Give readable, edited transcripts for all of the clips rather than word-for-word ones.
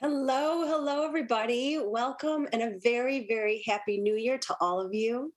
Hello, everybody. Welcome and a very, very happy new year to all of you.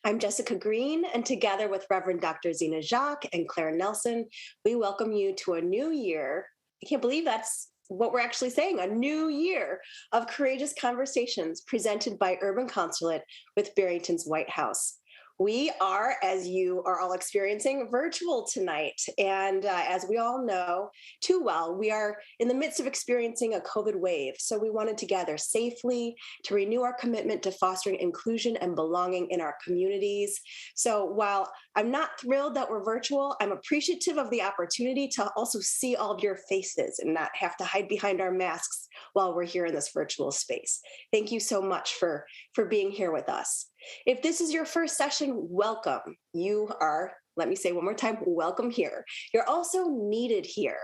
I'm Jessica Green, and together with Reverend Dr. Zina Jacque and Claire Nelson, we welcome you to a new year. I can't believe that's what we're actually saying, a new year of courageous conversations presented by Urban Consulate with Barrington's White House. We are, as you are all experiencing, virtual tonight. And as we all know too well, we are in the midst of experiencing a COVID wave. So we wanted to gather safely to renew our commitment to fostering inclusion and belonging in our communities. So while I'm not thrilled that we're virtual, I'm appreciative of the opportunity to also see all of your faces and not have to hide behind our masks while we're here in this virtual space. Thank you so much for being here with us. If this is your first session, welcome. You are, let me say one more time, welcome here. You're also needed here.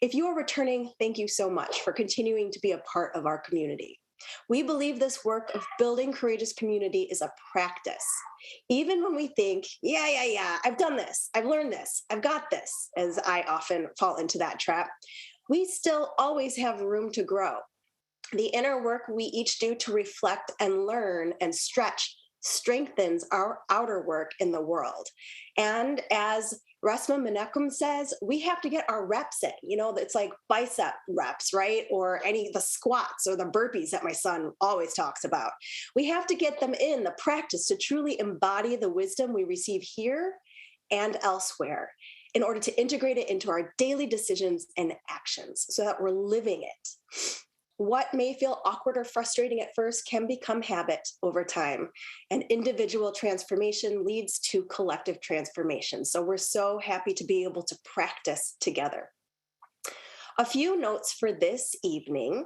If you are returning, thank you so much for continuing to be a part of our community. We believe this work of building courageous community is a practice. Even when we think, yeah, I've done this, I've learned this, I've got this, as I often fall into that trap, we still always have room to grow. The inner work we each do to reflect and learn and stretch strengthens our outer work in the world. And as Resma Menakem says, we have to get our reps in. You know, it's like bicep reps, right? Or the squats or the burpees that my son always talks about. We have to get them in, the practice to truly embody the wisdom we receive here and elsewhere in order to integrate it into our daily decisions and actions so that we're living it. What may feel awkward or frustrating at first can become habit over time, and individual transformation leads to collective transformation. So we're so happy to be able to practice together. A few notes for this evening.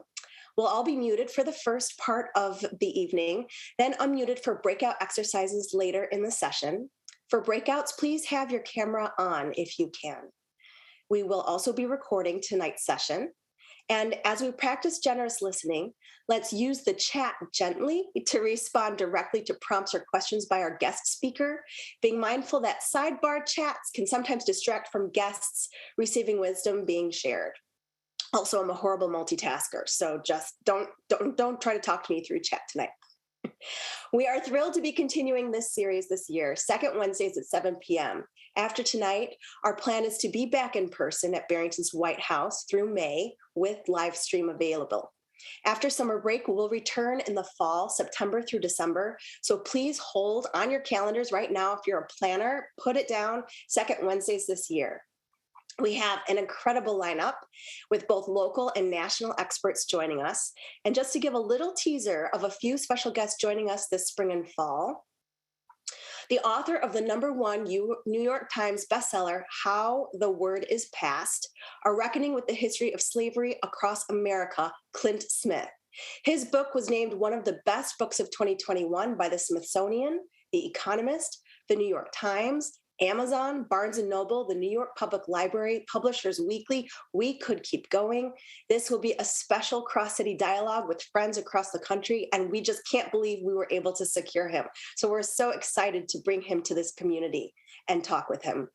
We'll all be muted for the first part of the evening, then unmuted for breakout exercises later in the session. For breakouts, please have your camera on if you can. We will also be recording tonight's session. And as we practice generous listening, let's use the chat gently to respond directly to prompts or questions by our guest speaker, being mindful that sidebar chats can sometimes distract from guests receiving wisdom being shared. Also, I'm a horrible multitasker, so just don't try to talk to me through chat tonight. We are thrilled to be continuing this series this year, second Wednesdays at 7 p.m. After tonight, our plan is to be back in person at Barrington's White House through May with live stream available. After summer break, we'll return in the fall, September through December. So please hold on your calendars right now. If you're a planner, put it down, second Wednesdays this year. We have an incredible lineup with both local and national experts joining us. And just to give a little teaser of a few special guests joining us this spring and fall, the author of the #1 New York Times bestseller, How the Word is Passed, A Reckoning with the History of Slavery Across America, Clint Smith. His book was named one of the best books of 2021 by the Smithsonian, The Economist, the New York Times, Amazon, Barnes & Noble, the New York Public Library, Publishers Weekly. We could keep going. This will be a special cross-city dialogue with friends across the country, and we just can't believe we were able to secure him. So we're so excited to bring him to this community and talk with him.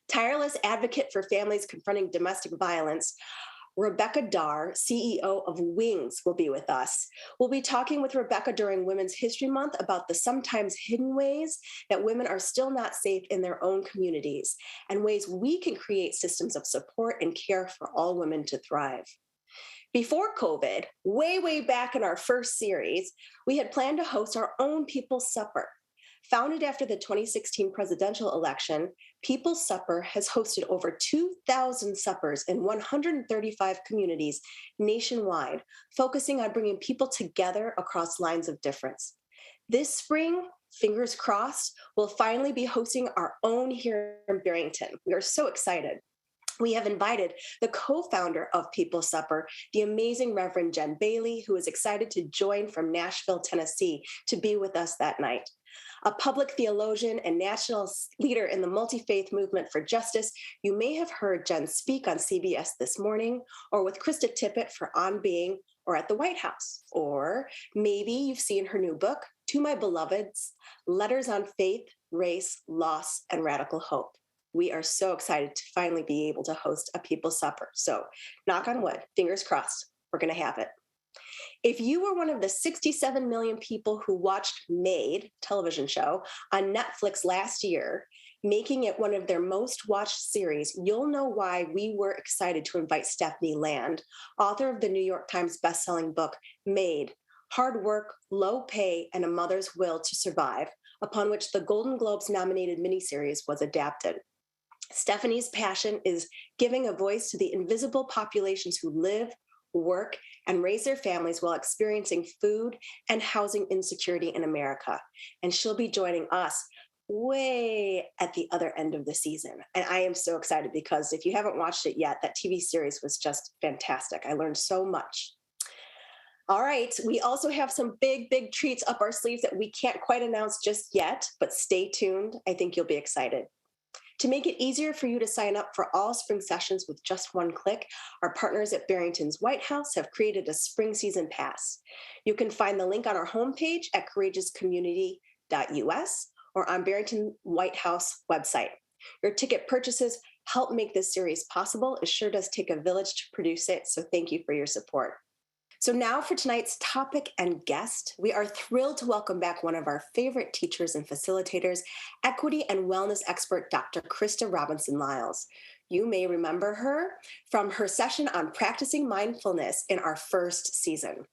Tireless advocate for families confronting domestic violence, Rebecca Dar, CEO of Wings, will be with us. We'll be talking with Rebecca during Women's History Month about the sometimes hidden ways that women are still not safe in their own communities and ways we can create systems of support and care for all women to thrive. Before COVID, way back in our first series, we had planned to host our own People's Supper. Founded after the 2016 presidential election, People's Supper has hosted over 2,000 suppers in 135 communities nationwide, focusing on bringing people together across lines of difference. This spring, fingers crossed, we'll finally be hosting our own here in Barrington. We are so excited. We have invited the co-founder of People's Supper, the amazing Reverend Jen Bailey, who is excited to join from Nashville, Tennessee, to be with us that night. A public theologian and national leader in the multi-faith movement for justice, you may have heard Jen speak on CBS This Morning, or with Krista Tippett for On Being, or at the White House. Or maybe you've seen her new book, To My Beloveds, Letters on Faith, Race, Loss, and Radical Hope. We are so excited to finally be able to host a People's Supper. So knock on wood, fingers crossed, we're going to have it. If you were one of the 67 million people who watched Made television show on Netflix last year, making it one of their most watched series, you'll know why we were excited to invite Stephanie Land, author of the New York Times bestselling book, Made, Hard Work, Low Pay, and a Mother's Will to Survive, upon which the Golden Globes nominated miniseries was adapted. Stephanie's passion is giving a voice to the invisible populations who live, work, and raise their families while experiencing food and housing insecurity in America. And she'll be joining us way at the other end of the season. And I am so excited because if you haven't watched it yet, that TV series was just fantastic. I learned so much. All right, we also have some big treats up our sleeves that we can't quite announce just yet, but stay tuned. I think you'll be excited. To make it easier for you to sign up for all spring sessions with just one click, our partners at Barrington's White House have created a spring season pass. You can find the link on our homepage at courageouscommunity.us or on Barrington White House website. Your ticket purchases help make this series possible. It sure does take a village to produce it, so thank you for your support. So now for tonight's topic and guest, we are thrilled to welcome back one of our favorite teachers and facilitators, equity and wellness expert, Dr. Krista Robinson-Lyles. You may remember her from her session on practicing mindfulness in our first season.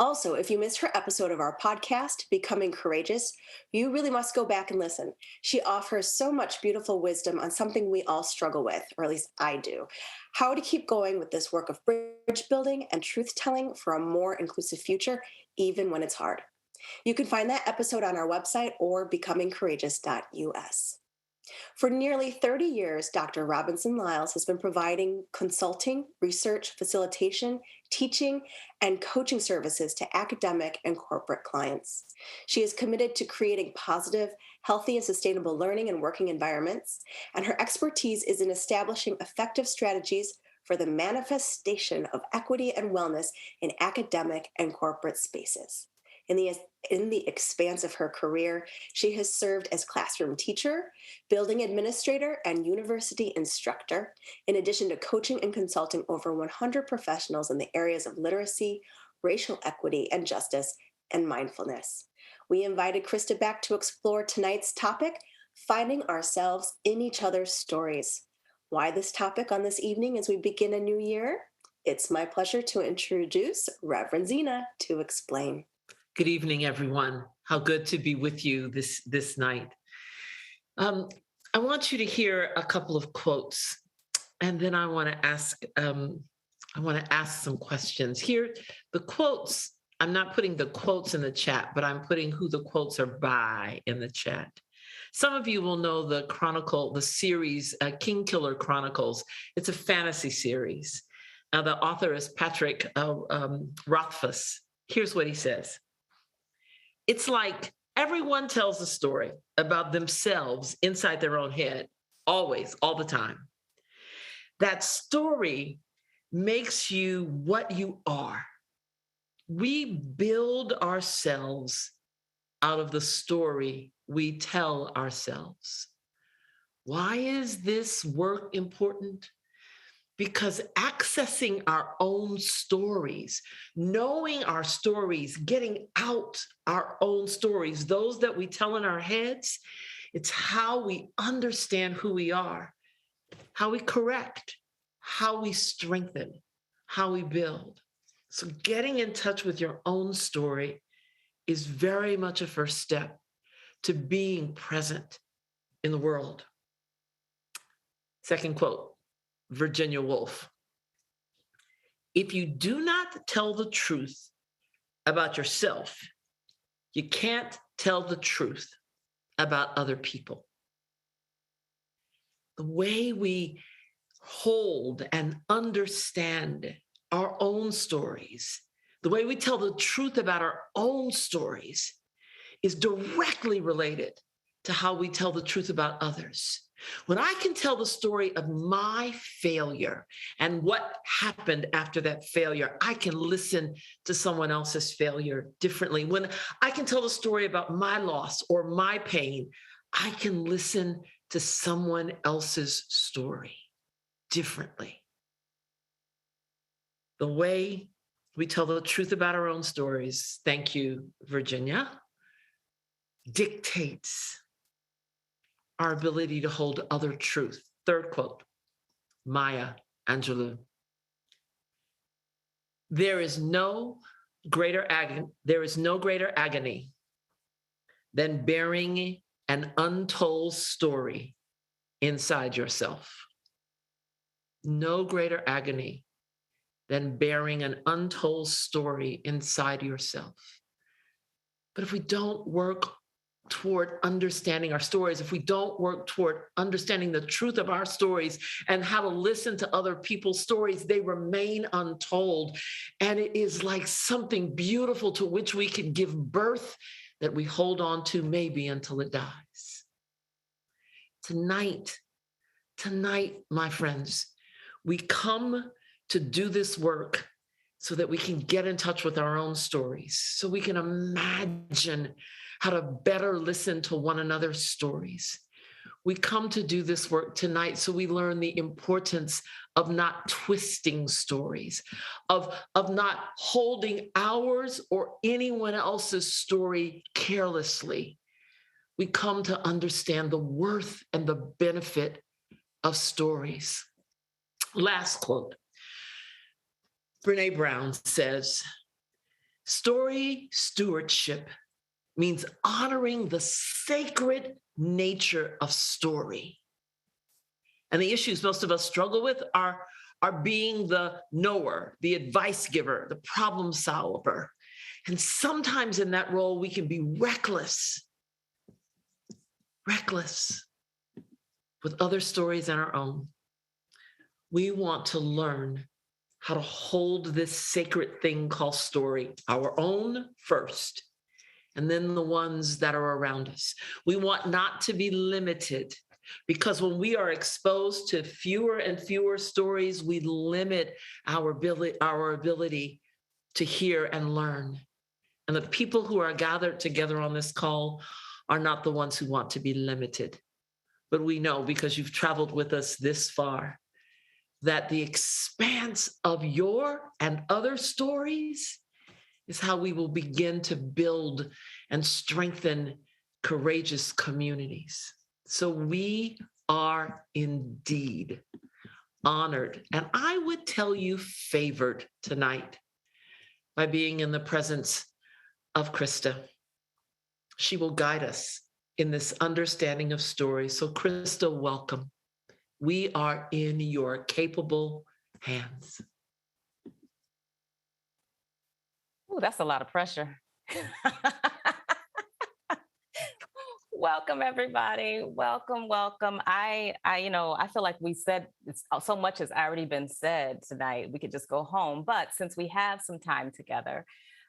Also, if you missed her episode of our podcast, Becoming Courageous, you really must go back and listen. She offers so much beautiful wisdom on something we all struggle with, or at least I do. How to keep going with this work of bridge building and truth telling for a more inclusive future, even when it's hard. You can find that episode on our website or becomingcourageous.us. For nearly 30 years, Dr. Robinson-Lyles has been providing consulting, research, facilitation, teaching, and coaching services to academic and corporate clients. She is committed to creating positive, healthy, and sustainable learning and working environments, and her expertise is in establishing effective strategies for the manifestation of equity and wellness in academic and corporate spaces. In the expanse of her career, she has served as classroom teacher, building administrator, and university instructor, in addition to coaching and consulting over 100 professionals in the areas of literacy, racial equity and justice, and mindfulness. We invited Krista back to explore tonight's topic, finding ourselves in each other's stories. Why this topic on this evening as we begin a new year? It's my pleasure to introduce Reverend Zina to explain. Good evening, everyone. How good to be with you this night. I want you to hear a couple of quotes, and then I want to ask some questions. Here, the quotes. I'm not putting the quotes in the chat, but I'm putting who the quotes are by in the chat. Some of you will know the series King Killer Chronicles. It's a fantasy series. The author is Patrick Rothfuss. Here's what he says. It's like everyone tells a story about themselves inside their own head, always, all the time. That story makes you what you are. We build ourselves out of the story we tell ourselves. Why is this work important? Because accessing our own stories, knowing our stories, getting out our own stories, those that we tell in our heads, it's how we understand who we are, how we correct, how we strengthen, how we build. So getting in touch with your own story is very much a first step to being present in the world. Second quote. Virginia Woolf. If you do not tell the truth about yourself, you can't tell the truth about other people. The way we hold and understand our own stories, the way we tell the truth about our own stories is directly related to how we tell the truth about others. When I can tell the story of my failure and what happened after that failure, I can listen to someone else's failure differently. When I can tell the story about my loss or my pain, I can listen to someone else's story differently. The way We tell the truth about our own stories. Thank you, Virginia. Dictates our ability to hold other truth. Third quote, Maya Angelou. There is no greater agony than bearing an untold story inside yourself. No greater agony than bearing an untold story inside yourself. But if we don't work toward understanding our stories, if we don't work toward understanding the truth of our stories and how to listen to other people's stories, they remain untold. And it is like something beautiful to which we can give birth that we hold on to maybe until it dies. Tonight, my friends, we come to do this work so that we can get in touch with our own stories, so we can imagine how to better listen to one another's stories. We come to do this work tonight so we learn the importance of not twisting stories, of not holding ours or anyone else's story carelessly. We come to understand the worth and the benefit of stories. Last quote. Brene Brown says, story stewardship means honoring the sacred nature of story. And the issues most of us struggle with are being the knower, the advice giver, the problem solver. And sometimes in that role, we can be reckless with other stories than our own. We want to learn how to hold this sacred thing called story, our own first, and then the ones that are around us. We want not to be limited, because when we are exposed to fewer and fewer stories, we limit our ability to hear and learn. And the people who are gathered together on this call are not the ones who want to be limited. But we know, because you've traveled with us this far, that the expanse of your and other stories is how we will begin to build and strengthen courageous communities. So we are indeed honored, and I would tell you favored tonight by being in the presence of Krista. She will guide us in this understanding of stories. So Krista, welcome. We are in your capable hands. Oh, that's a lot of pressure. Welcome, everybody. Welcome. I feel like we said so much has already been said tonight. We could just go home, but since we have some time together,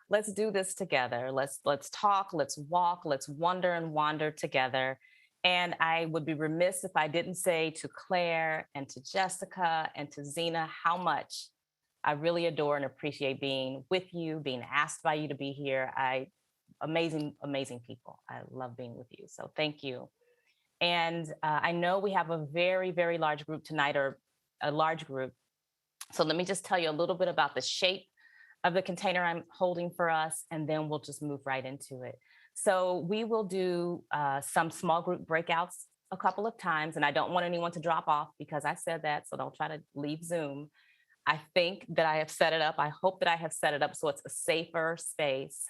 let's do this together. Let's talk, let's walk, let's wonder and wander together. And I would be remiss if I didn't say to Claire and to Jessica and to Zina how much I really adore and appreciate being with you, being asked by you to be here. Amazing people. I love being with you. So thank you. And I know we have a very, very large group tonight, or a large group. So let me just tell you a little bit about the shape of the container I'm holding for us, and then we'll just move right into it. So we will do some small group breakouts a couple of times, and I don't want anyone to drop off because I said that, so don't try to leave Zoom. I think that I have set it up. I hope that I have set it up so it's a safer space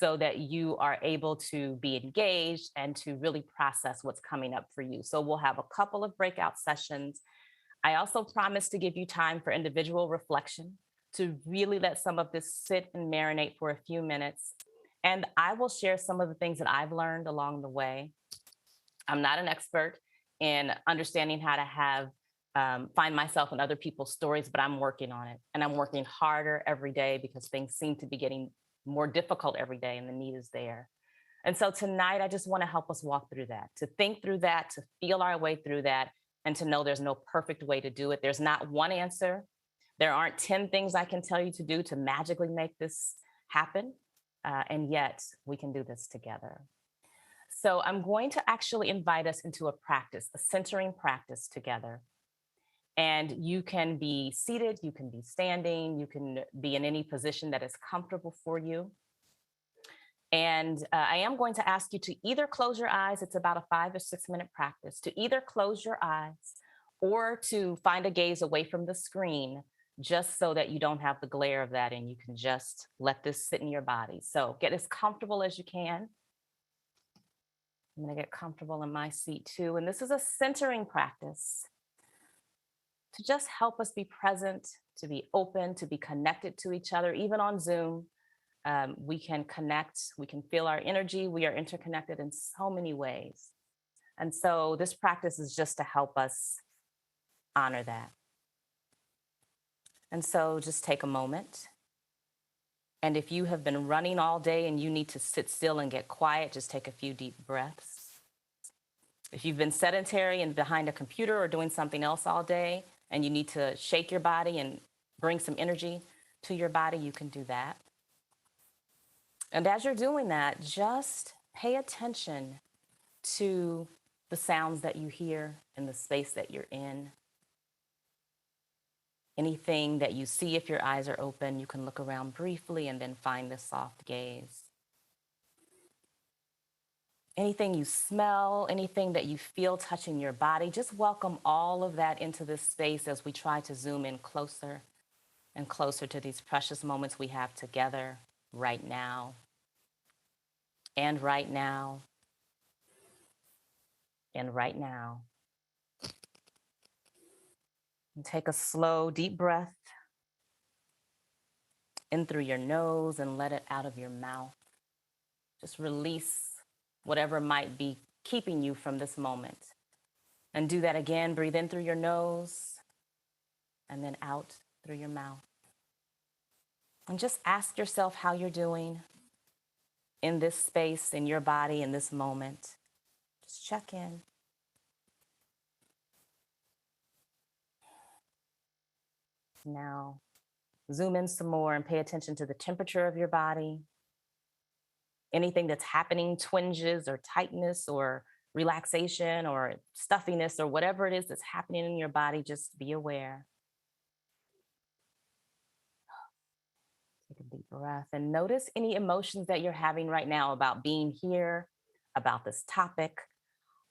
so that you are able to be engaged and to really process what's coming up for you. So we'll have a couple of breakout sessions. I also promise to give you time for individual reflection, to really let some of this sit and marinate for a few minutes. And I will share some of the things that I've learned along the way. I'm not an expert in understanding how to find myself in other people's stories, but I'm working on it. And I'm working harder every day because things seem to be getting more difficult every day and the need is there. And so tonight, I just want to help us walk through that, to think through that, to feel our way through that, and to know there's no perfect way to do it. There's not one answer. There aren't 10 things I can tell you to do to magically make this happen. And yet we can do this together. So I'm going to actually invite us into a practice, a centering practice together. And you can be seated, you can be standing, you can be in any position that is comfortable for you. And I am going to ask you to either close your eyes, it's about a 5 or 6 minute practice, to either close your eyes or to find a gaze away from the screen, just so that you don't have the glare of that and you can just let this sit in your body. So get as comfortable as you can. I'm going to get comfortable in my seat too. And this is a centering practice to just help us be present, to be open, to be connected to each other, even on Zoom. We can connect, we can feel our energy. We are interconnected in so many ways. And so this practice is just to help us honor that. And so just take a moment. And if you have been running all day and you need to sit still and get quiet, just take a few deep breaths. If you've been sedentary and behind a computer or doing something else all day and you need to shake your body and bring some energy to your body, you can do that. And as you're doing that, just pay attention to the sounds that you hear in the space that you're in. Anything that you see, if your eyes are open, you can look around briefly and then find the soft gaze. Anything you smell, anything that you feel touching your body, just welcome all of that into this space as we try to zoom in closer and closer to these precious moments we have together right now. And right now. And right now. And take a slow, deep breath in through your nose and let it out of your mouth. Just release whatever might be keeping you from this moment. And do that again. Breathe in through your nose and then out through your mouth. And just ask yourself how you're doing in this space, in your body, in this moment. Just check in. Now, zoom in some more and pay attention to the temperature of your body. Anything that's happening, twinges or tightness or relaxation or stuffiness or whatever it is that's happening in your body, just be aware. Take a deep breath and notice any emotions that you're having right now about being here, about this topic,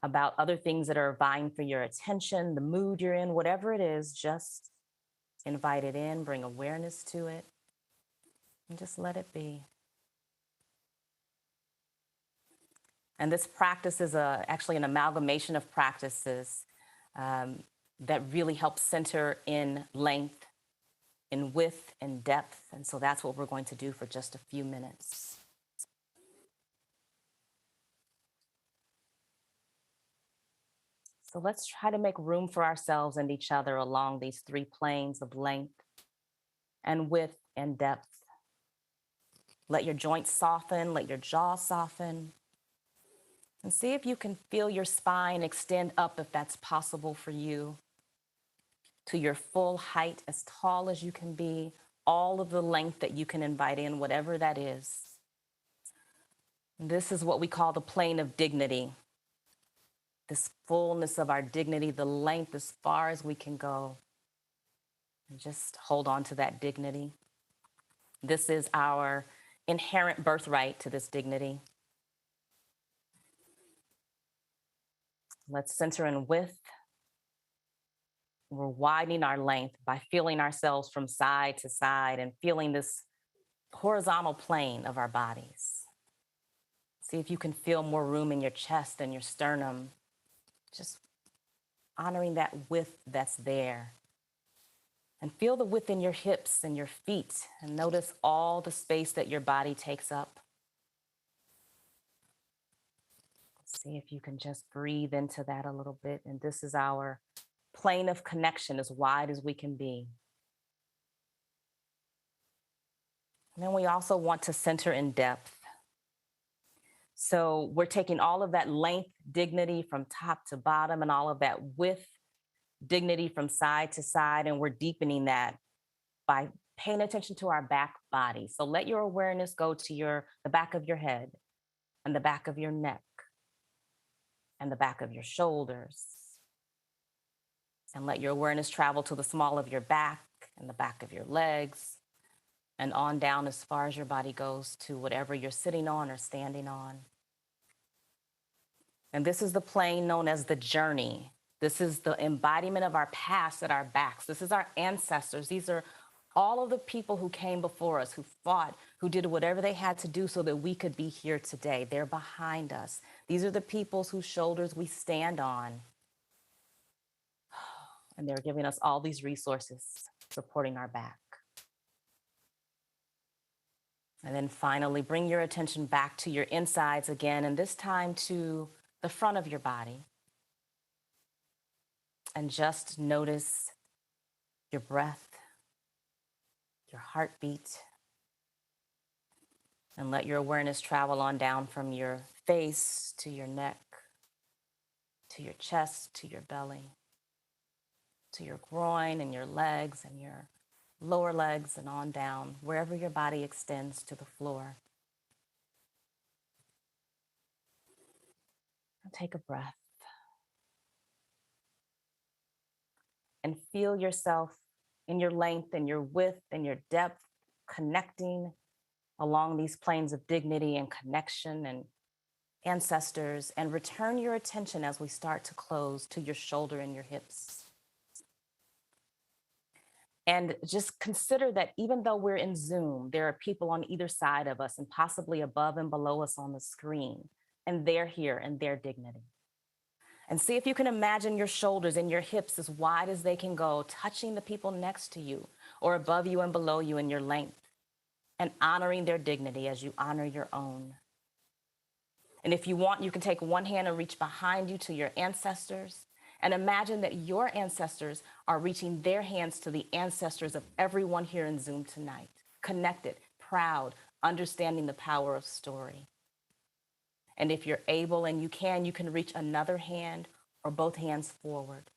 about other things that are vying for your attention, the mood you're in, whatever it is, just invite it in, bring awareness to it, and just let it be. And this practice is actually an amalgamation of practices that really help center in length, in width, and depth. And so that's what we're going to do for just a few minutes. So let's try to make room for ourselves and each other along these 3 planes of length and width and depth. Let your joints soften, let your jaw soften. And see if you can feel your spine extend up, if that's possible for you, to your full height, as tall as you can be, all of the length that you can invite in, whatever that is. And this is what we call the plane of dignity. This fullness of our dignity, the length as far as we can go. And just hold on to that dignity. This is our inherent birthright to this dignity. Let's center in width. We're widening our length by feeling ourselves from side to side and feeling this horizontal plane of our bodies. See if you can feel more room in your chest and your sternum. Just honoring that width that's there. And feel the width in your hips and your feet, and notice all the space that your body takes up. See if you can just breathe into that a little bit. And this is our plane of connection, as wide as we can be. And then we also want to center in depth. So we're taking all of that length, dignity from top to bottom, and all of that width, dignity from side to side, and we're deepening that by paying attention to our back body. So let your awareness go to the back of your head and the back of your neck and the back of your shoulders And let your awareness travel to the small of your back and the back of your legs, and on down as far as your body goes to whatever you're sitting on or standing on. And this is the plane known as the journey. This is the embodiment of our past at our backs. This is our ancestors. These are all of the people who came before us, who fought, who did whatever they had to do so that we could be here today. They're behind us. These are the peoples whose shoulders we stand on. And they're giving us all these resources, supporting our back. And then finally, bring your attention back to your insides again, and this time to the front of your body. And just notice your breath, your heartbeat, and let your awareness travel on down from your face to your neck, to your chest, to your belly, to your groin and your legs and your lower legs, and on down, wherever your body extends to the floor. And take a breath. And feel yourself in your length and your width and your depth, connecting along these planes of dignity and connection and ancestors, and return your attention as we start to close to your shoulder and your hips. And just consider that even though we're in Zoom, there are people on either side of us and possibly above and below us on the screen, and they're here in their dignity. And see if you can imagine your shoulders and your hips as wide as they can go, touching the people next to you or above you and below you in your length, and honoring their dignity as you honor your own. And if you want, you can take one hand and reach behind you to your ancestors, and imagine that your ancestors are reaching their hands to the ancestors of everyone here in Zoom tonight, connected, proud, understanding the power of story. And if you're able and you can reach another hand or both hands forward.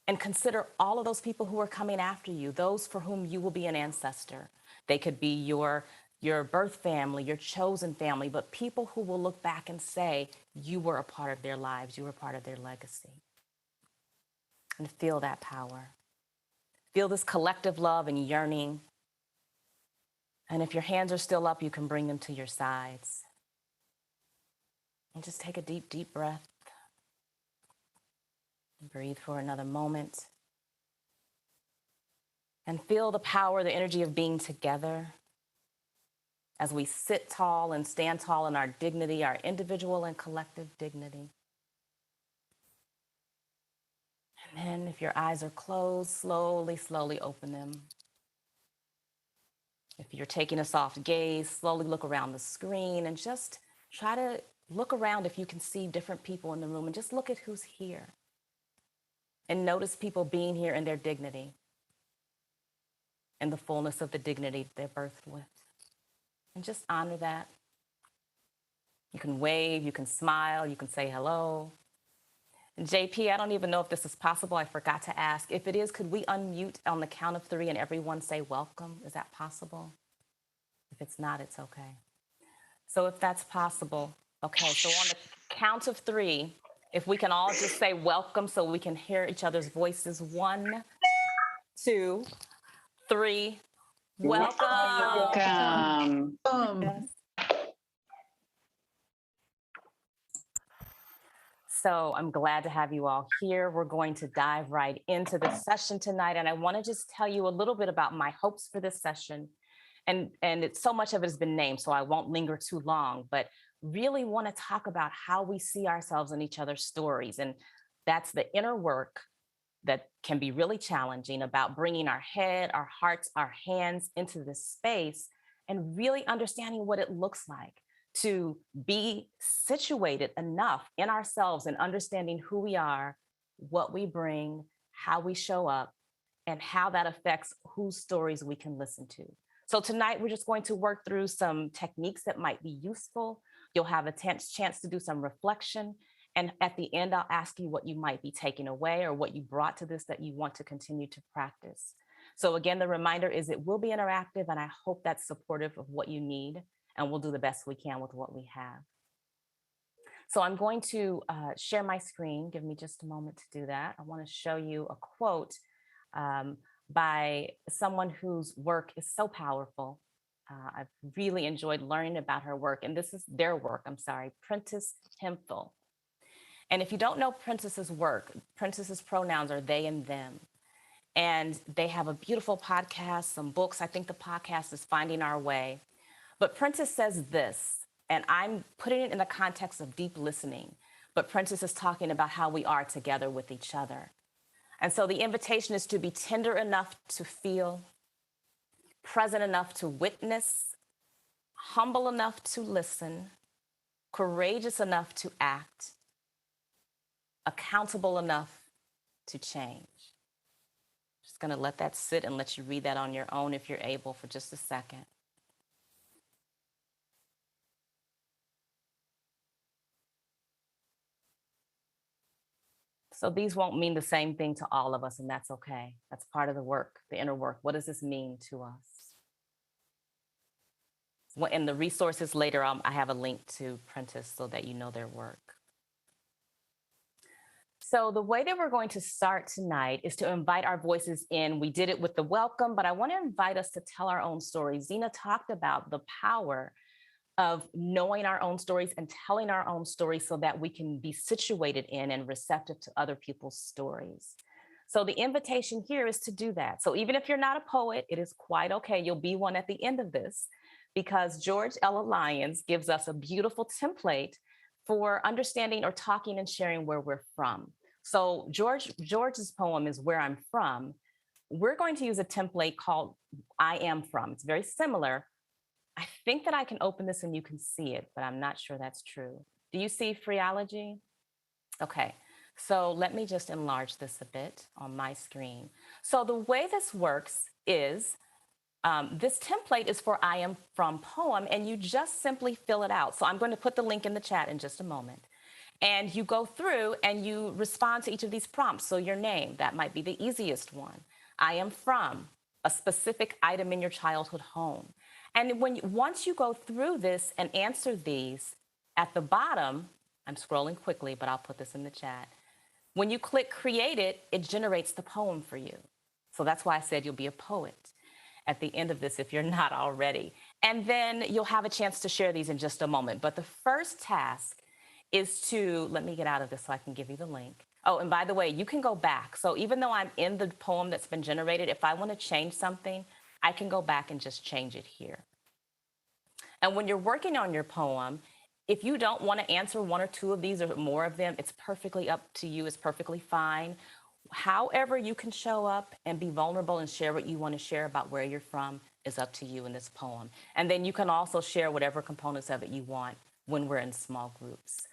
And consider all of those people who are coming after you, those for whom you will be an ancestor. They could be your birth family, your chosen family, but people who will look back and say, you were a part of their lives, you were part of their legacy. And feel that power. Feel this collective love and yearning. And if your hands are still up, you can bring them to your sides. And just take a deep, deep breath. Breathe for another moment. And feel the power, the energy of being together as we sit tall and stand tall in our dignity, our individual and collective dignity. And then if your eyes are closed, slowly, slowly open them. If you're taking a soft gaze, slowly look around the screen and just try to look around if you can see different people in the room, and just look at who's here. And notice people being here in their dignity and the fullness of the dignity they're birthed with. And just honor that. You can wave, you can smile, you can say hello. And JP, I don't even know if this is possible. I forgot to ask. If it is, could we unmute on the count of 3 and everyone say welcome? Is that possible? If it's not, it's okay. So if that's possible, okay, so on the count of 3, if we can all just say welcome so we can hear each other's voices. 1, 2, 3. Welcome. Yes. So I'm glad to have you all here. We're going to dive right into this session tonight. And I want to just tell you a little bit about my hopes for this session. And it's so much of it has been named, so I won't linger too long, but really want to talk about how we see ourselves in each other's stories. And that's the inner work that can be really challenging about bringing our head, our hearts, our hands into this space and really understanding what it looks like to be situated enough in ourselves and understanding who we are, what we bring, how we show up, and how that affects whose stories we can listen to. So tonight, we're just going to work through some techniques that might be useful. You'll have a chance to do some reflection. And at the end, I'll ask you what you might be taking away or what you brought to this that you want to continue to practice. So again, the reminder is it will be interactive, and I hope that's supportive of what you need, and we'll do the best we can with what we have. So I'm going to share my screen. Give me just a moment to do that. I want to show you a quote um, by someone whose work is so powerful. I've really enjoyed learning about her work, and this is their work, Prentice Hemphill. And if you don't know Prentice's work, Prentice's pronouns are they and them. And they have a beautiful podcast, some books. I think the podcast is Finding Our Way. But Prentice says this, and I'm putting it in the context of deep listening. But Prentice is talking about how we are together with each other. And so the invitation is to be tender enough to feel, present enough to witness, humble enough to listen, courageous enough to act, accountable enough to change. Just going to let that sit and let you read that on your own if you're able for just a second. So these won't mean the same thing to all of us, and that's okay. That's part of the work, the inner work. What does this mean to us? Well, in the resources later, I have a link to Prentice so that you know their work. So the way that we're going to start tonight is to invite our voices in. We did it with the welcome, but I want to invite us to tell our own stories. Zina talked about the power of knowing our own stories and telling our own stories so that we can be situated in and receptive to other people's stories. So the invitation here is to do that. So even if you're not a poet, it is quite okay. You'll be one at the end of this because George Ella Lyons gives us a beautiful template for understanding or talking and sharing where we're from. So George's poem is Where I'm From. We're going to use a template called I Am From. It's very similar. I think that I can open this and you can see it, but I'm not sure that's true. Do you see phreology? Okay, so let me just enlarge this a bit on my screen. So the way this works is this template is for I Am From poem, and you just simply fill it out. So I'm going to put the link in the chat in just a moment. And you go through and you respond to each of these prompts. So your name, that might be the easiest one. I am from a specific item in your childhood home. And once you go through this and answer these, at the bottom, I'm scrolling quickly, but I'll put this in the chat. When you click create it, it generates the poem for you. So that's why I said you'll be a poet at the end of this if you're not already. And then you'll have a chance to share these in just a moment. But the first task is to, let me get out of this so I can give you the link. Oh, and by the way, you can go back. So even though I'm in the poem that's been generated, if I want to change something, I can go back and just change it here. And when you're working on your poem, if you don't want to answer one or two of these or more of them, it's perfectly up to you. It's perfectly fine. However you can show up and be vulnerable and share what you want to share about where you're from is up to you in this poem. And then you can also share whatever components of it you want when we're in small groups.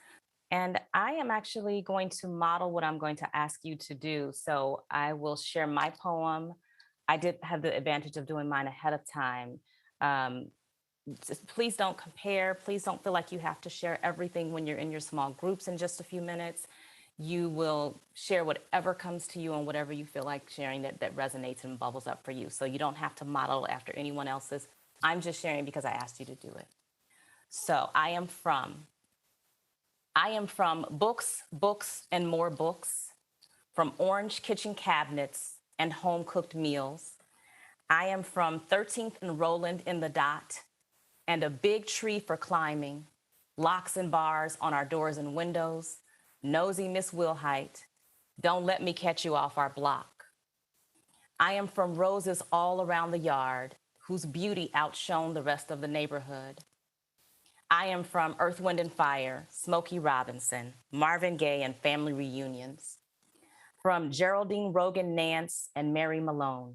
And I am actually going to model what I'm going to ask you to do. So I will share my poem. I did have the advantage of doing mine ahead of time. Just please don't compare. Please don't feel like you have to share everything when you're in your small groups in just a few minutes. You will share whatever comes to you and whatever you feel like sharing that resonates and bubbles up for you. So you don't have to model after anyone else's. I'm just sharing because I asked you to do it. So I am from books, and more books, from orange kitchen cabinets and home-cooked meals. I am from 13th and Roland in the Dot, and a big tree for climbing, locks and bars on our doors and windows, nosy Miss Wilhite, don't let me catch you off our block. I am from roses all around the yard, whose beauty outshone the rest of the neighborhood. I am from Earth, Wind, and Fire, Smokey Robinson, Marvin Gaye, and family reunions. From Geraldine Rogan Nance and Mary Malone.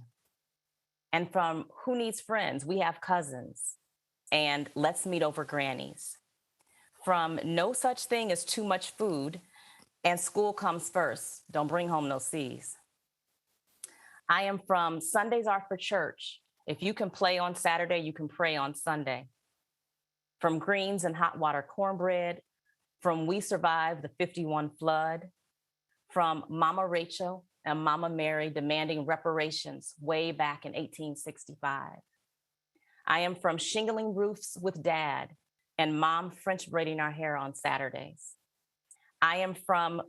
And from Who Needs Friends? We Have Cousins. And Let's Meet Over Grannies. From No Such Thing as Too Much Food and School Comes First. Don't bring home no C's. I am from Sundays Are for Church. If you can play on Saturday, you can pray on Sunday. From Greens and Hot Water Cornbread, from We Survived the 51 Flood, from Mama Rachel and Mama Mary demanding reparations way back in 1865. I am from Shingling Roofs with Dad and Mom French braiding our hair on Saturdays. I am from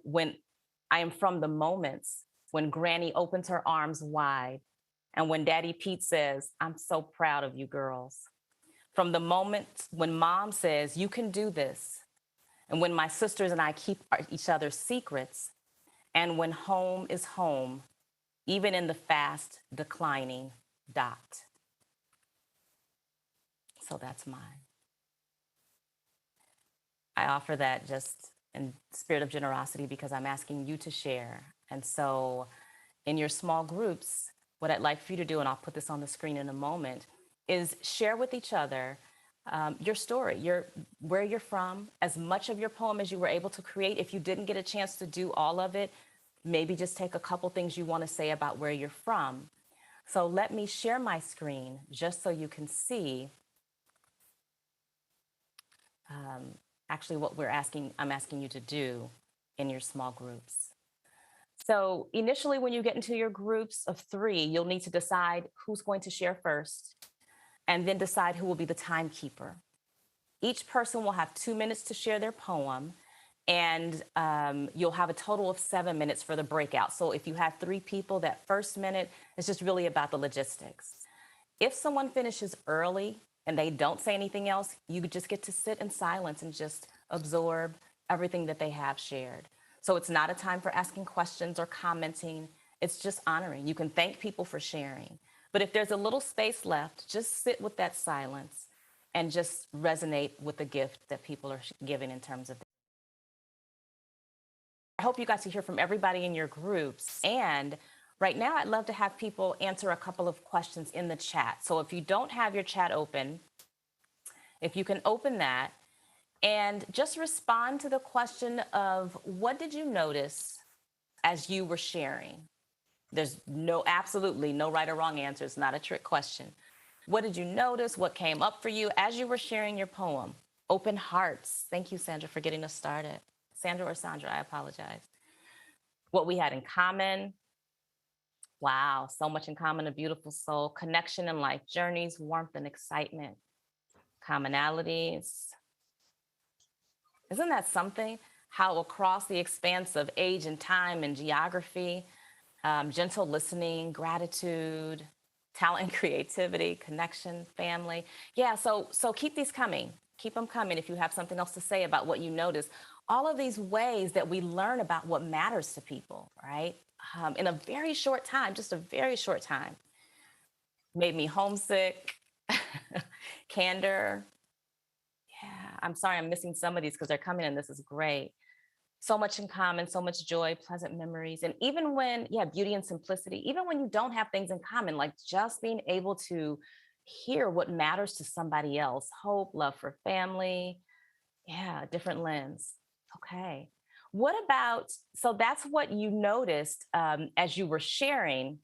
the moments when Granny opens her arms wide and when Daddy Pete says, I'm so proud of you girls. From the moment when Mom says, you can do this. And when my sisters and I keep each other's secrets. And when home is home, even in the fast declining dot. So that's mine. I offer that just in spirit of generosity because I'm asking you to share. And so in your small groups, what I'd like for you to do, and I'll put this on the screen in a moment, is share with each other your story, where you're from, as much of your poem as you were able to create. If you didn't get a chance to do all of it, maybe just take a couple things you want to say about where you're from. So let me share my screen just so you can see actually what I'm asking you to do in your small groups. So initially, when you get into your groups of 3, you'll need to decide who's going to share first, and then decide who will be the timekeeper. Each person will have 2 minutes to share their poem, and you'll have a total of 7 minutes for the breakout. So if you have 3 people, that first minute is just really about the logistics. If someone finishes early and they don't say anything else, you just get to sit in silence and just absorb everything that they have shared. So it's not a time for asking questions or commenting. It's just honoring. You can thank people for sharing. But if there's a little space left, just sit with that silence and just resonate with the gift that people are giving in terms of. I hope you got to hear from everybody in your groups. And right now, I'd love to have people answer a couple of questions in the chat. So if you don't have your chat open, if you can open that and just respond to the question of what did you notice as you were sharing? There's absolutely no right or wrong answer. It's not a trick question. What did you notice? What came up for you as you were sharing your poem? Open hearts. Thank you, Sandra, for getting us started. Sandra or Sandra, I apologize. What we had in common. Wow, so much in common, a beautiful soul. Connection and life journeys, warmth and excitement. Commonalities. Isn't that something? How across the expanse of age and time and geography, gentle listening, gratitude, talent and creativity, connection, family. Yeah, so keep these coming. Keep them coming if you have something else to say about what you notice. All of these ways that we learn about what matters to people, right? In a very short time, just a very short time. Made me homesick, candor. Yeah, I'm sorry I'm missing some of these because they're coming in. This is great. So much in common, so much joy, pleasant memories. And even when, beauty and simplicity, even when you don't have things in common, like just being able to hear what matters to somebody else, hope, love for family. Yeah, different lens. Okay. What about, so that's what you noticed as you were sharing.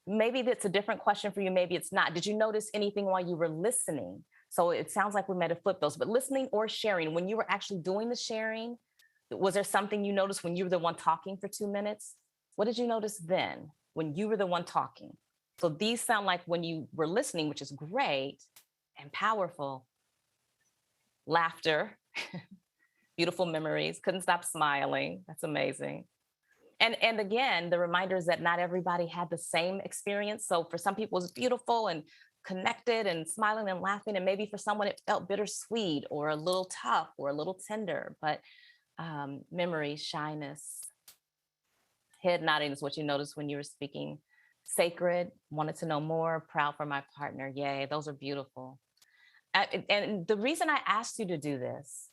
Maybe that's a different question for you. Maybe it's not. Did you notice anything while you were listening? So it sounds like we might have flipped those, but listening or sharing, when you were actually doing the sharing, was there something you noticed when you were the one talking for 2 minutes? What did you notice then when you were the one talking? So these sound like when you were listening, which is great and powerful. Laughter, beautiful memories, couldn't stop smiling. That's amazing. And again, the reminder is that not everybody had the same experience. So for some people, it was beautiful and connected and smiling and laughing. And maybe for someone, it felt bittersweet or a little tough or a little tender. But memory, shyness, head nodding is what you noticed when you were speaking. Sacred, wanted to know more, proud for my partner. Yay, those are beautiful. And the reason I asked you to do this,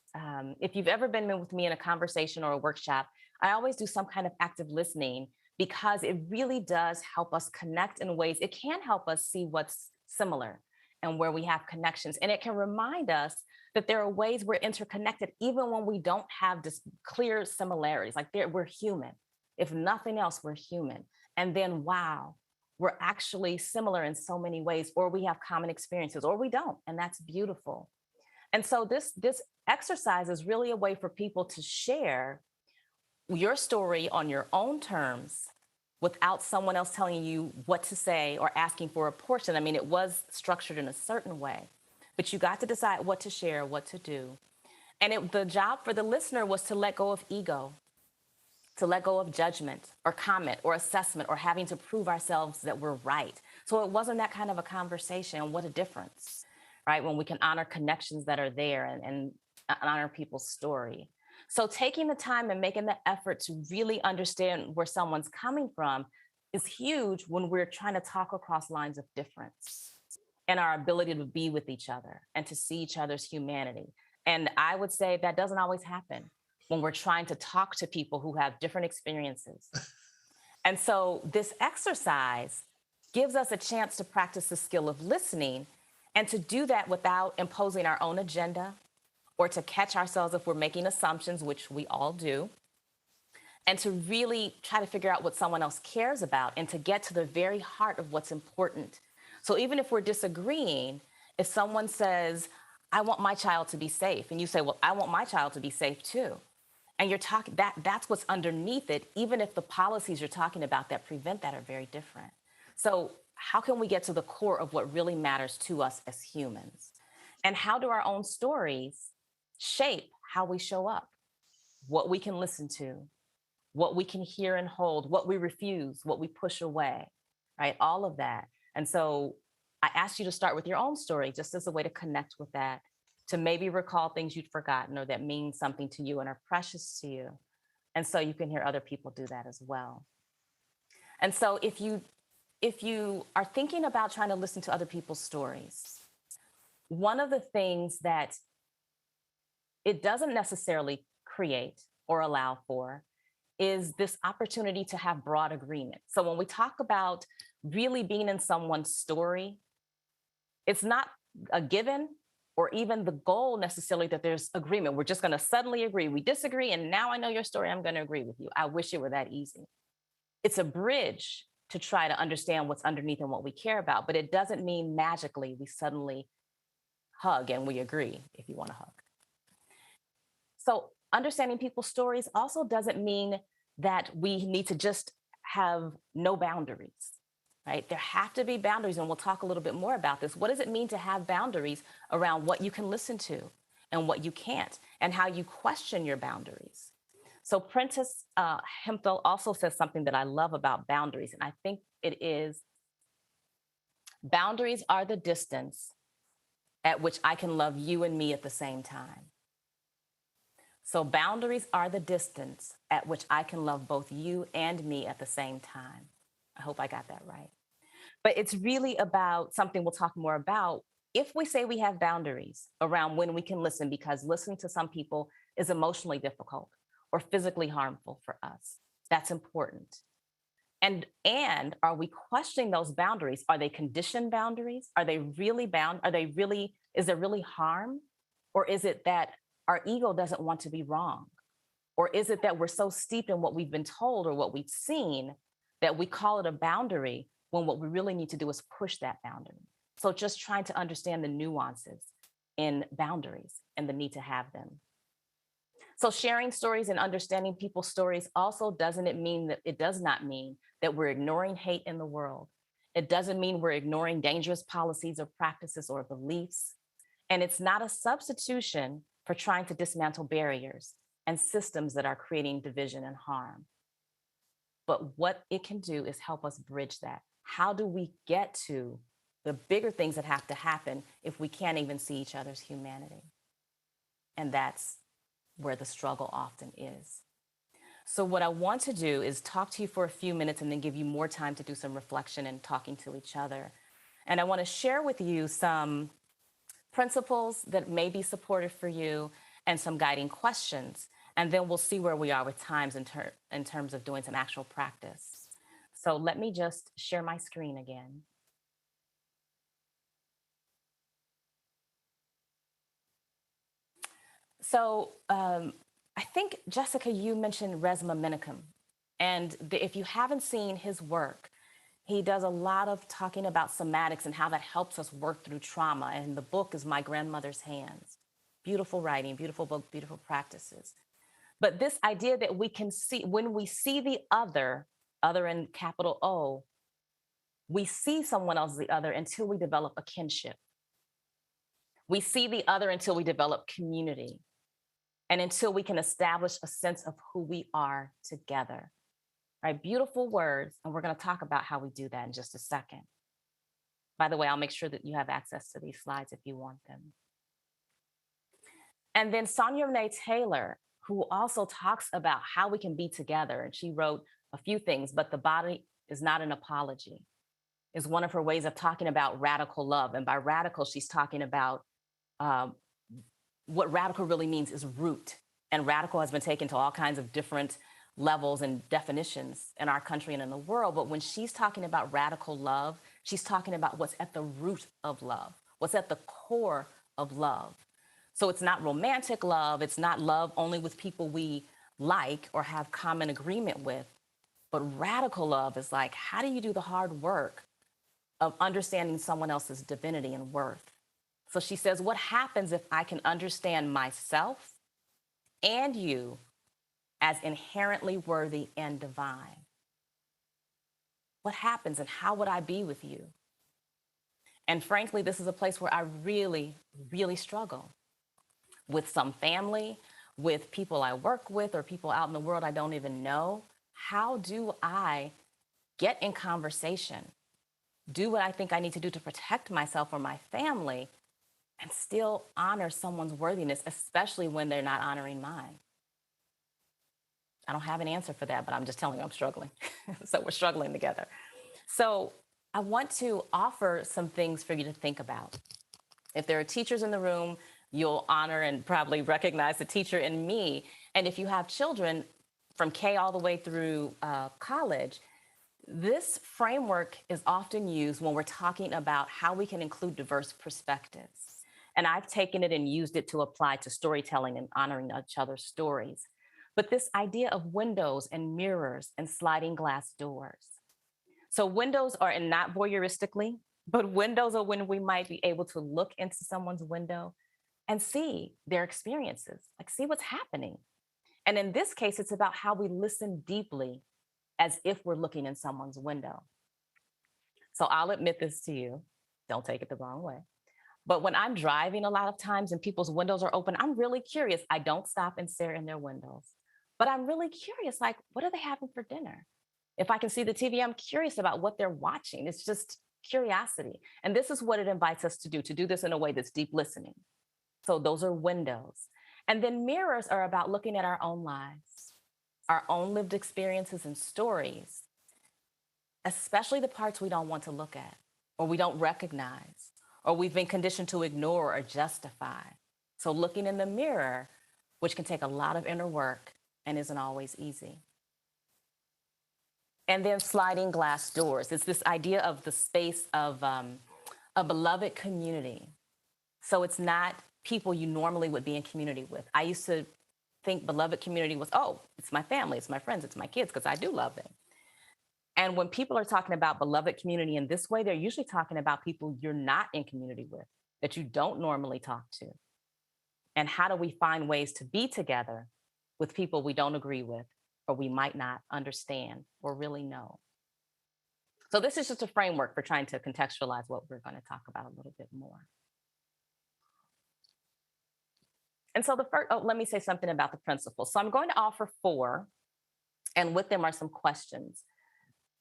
if you've ever been with me in a conversation or a workshop, I always do some kind of active listening because it really does help us connect in ways. It can help us see what's similar and where we have connections. And it can remind us that there are ways we're interconnected, even when we don't have this clear similarities. Like we're human. If nothing else, we're human. And then, wow, we're actually similar in so many ways, or we have common experiences, or we don't. And that's beautiful. And so this exercise is really a way for people to share your story on your own terms without someone else telling you what to say or asking for a portion. I mean, it was structured in a certain way, but you got to decide what to share, what to do. And the job for the listener was to let go of ego, to let go of judgment or comment or assessment or having to prove ourselves that we're right. So it wasn't that kind of a conversation. What a difference, right? When we can honor connections that are there and honor people's story. So taking the time and making the effort to really understand where someone's coming from is huge when we're trying to talk across lines of difference and our ability to be with each other and to see each other's humanity. And I would say that doesn't always happen when we're trying to talk to people who have different experiences. And so this exercise gives us a chance to practice the skill of listening and to do that without imposing our own agenda or to catch ourselves if we're making assumptions, which we all do, and to really try to figure out what someone else cares about and to get to the very heart of what's important. So even if we're disagreeing, if someone says, I want my child to be safe, and you say, well, I want my child to be safe too. And you're talking that's what's underneath it, even if the policies you're talking about that prevent that are very different. So how can we get to the core of what really matters to us as humans? And how do our own stories shape how we show up, what we can listen to, what we can hear and hold, what we refuse, what we push away, right? All of that. And so I asked you to start with your own story just as a way to connect with that, to maybe recall things you'd forgotten or that mean something to you and are precious to you. And so you can hear other people do that as well. And so if you are thinking about trying to listen to other people's stories, one of the things that it doesn't necessarily create or allow for is this opportunity to have broad agreement. So when we talk about really being in someone's story, it's not a given or even the goal necessarily that there's agreement. We're just going to suddenly agree. We disagree, and now I know your story. I'm going to agree with you. I wish it were that easy. It's a bridge to try to understand what's underneath and what we care about, but it doesn't mean magically we suddenly hug and we agree if you want to hug. So understanding people's stories also doesn't mean that we need to just have no boundaries, right? There have to be boundaries, and we'll talk a little bit more about this. What does it mean to have boundaries around what you can listen to and what you can't, and how you question your boundaries? So Prentice Hemphill also says something that I love about boundaries, and I think it is, boundaries are the distance at which I can love you and me at the same time. So boundaries are the distance at which I can love both you and me at the same time. I hope I got that right. But it's really about something we'll talk more about. If we say we have boundaries around when we can listen, because listening to some people is emotionally difficult or physically harmful for us, that's important. And are we questioning those boundaries? Are they conditioned boundaries? Are they really bound? Is there really harm? Or is it that our ego doesn't want to be wrong? Or is it that we're so steeped in what we've been told or what we've seen that we call it a boundary when what we really need to do is push that boundary? So just trying to understand the nuances in boundaries and the need to have them. So sharing stories and understanding people's stories also does not mean that we're ignoring hate in the world. It doesn't mean we're ignoring dangerous policies or practices or beliefs. And it's not a substitution for trying to dismantle barriers and systems that are creating division and harm. But what it can do is help us bridge that. How do we get to the bigger things that have to happen if we can't even see each other's humanity? And that's where the struggle often is. So what I want to do is talk to you for a few minutes and then give you more time to do some reflection and talking to each other. And I want to share with you some principles that may be supportive for you and some guiding questions. And then we'll see where we are with times in terms of doing some actual practice. So let me just share my screen again. So I think, Jessica, you mentioned Resmaa Menakem. And if you haven't seen his work, he does a lot of talking about somatics and how that helps us work through trauma. And the book is My Grandmother's Hands. Beautiful writing, beautiful book, beautiful practices. But this idea that we can see, when we see the other in capital O, we see someone else as the other until we develop a kinship. We see the other until we develop community. and until we can establish a sense of who we are together. Right? Beautiful words. And we're going to talk about how we do that in just a second. By the way, I'll make sure that you have access to these slides if you want them. And then Sonia Renee Taylor, who also talks about how we can be together. And she wrote a few things, but the body is not an apology, is one of her ways of talking about radical love. And by radical, she's talking about what radical really means is root. And radical has been taken to all kinds of different levels and definitions in our country and in the world. But when she's talking about radical love, she's talking about what's at the root of love, what's at the core of love. So it's not romantic love. It's not love only with people we like or have common agreement with. But radical love is like, how do you do the hard work of understanding someone else's divinity and worth? So she says, what happens if I can understand myself and you as inherently worthy and divine? What happens and how would I be with you? And frankly, this is a place where I really, really struggle with some family, with people I work with, or people out in the world I don't even know. How do I get in conversation, do what I think I need to do to protect myself or my family, and still honor someone's worthiness, especially when they're not honoring mine? I don't have an answer for that, but I'm just telling you I'm struggling. So we're struggling together. So I want to offer some things for you to think about. If there are teachers in the room, you'll honor and probably recognize the teacher in me. And if you have children from K all the way through college, this framework is often used when we're talking about how we can include diverse perspectives. And I've taken it and used it to apply to storytelling and honoring each other's stories. But this idea of windows and mirrors and sliding glass doors. So windows are, and not voyeuristically, but windows are when we might be able to look into someone's window and see their experiences, like see what's happening. And in this case, it's about how we listen deeply as if we're looking in someone's window. So I'll admit this to you, don't take it the wrong way. But when I'm driving a lot of times and people's windows are open, I'm really curious. I don't stop and stare in their windows, but I'm really curious, like, what are they having for dinner? If I can see the TV, I'm curious about what they're watching. It's just curiosity. And this is what it invites us to do this in a way that's deep listening. So those are windows. And then mirrors are about looking at our own lives, our own lived experiences and stories, especially the parts we don't want to look at, or we don't recognize, or we've been conditioned to ignore or justify. So looking in the mirror, which can take a lot of inner work and isn't always easy. And then sliding glass doors. It's this idea of the space of a beloved community. So it's not people you normally would be in community with. I used to think beloved community was, oh, it's my family, it's my friends, it's my kids, because I do love them. And when people are talking about beloved community in this way, they're usually talking about people you're not in community with, that you don't normally talk to. And how do we find ways to be together with people we don't agree with, or we might not understand or really know? So this is just a framework for trying to contextualize what we're going to talk about a little bit more. And so the first, let me say something about the principles. So I'm going to offer 4, and with them are some questions.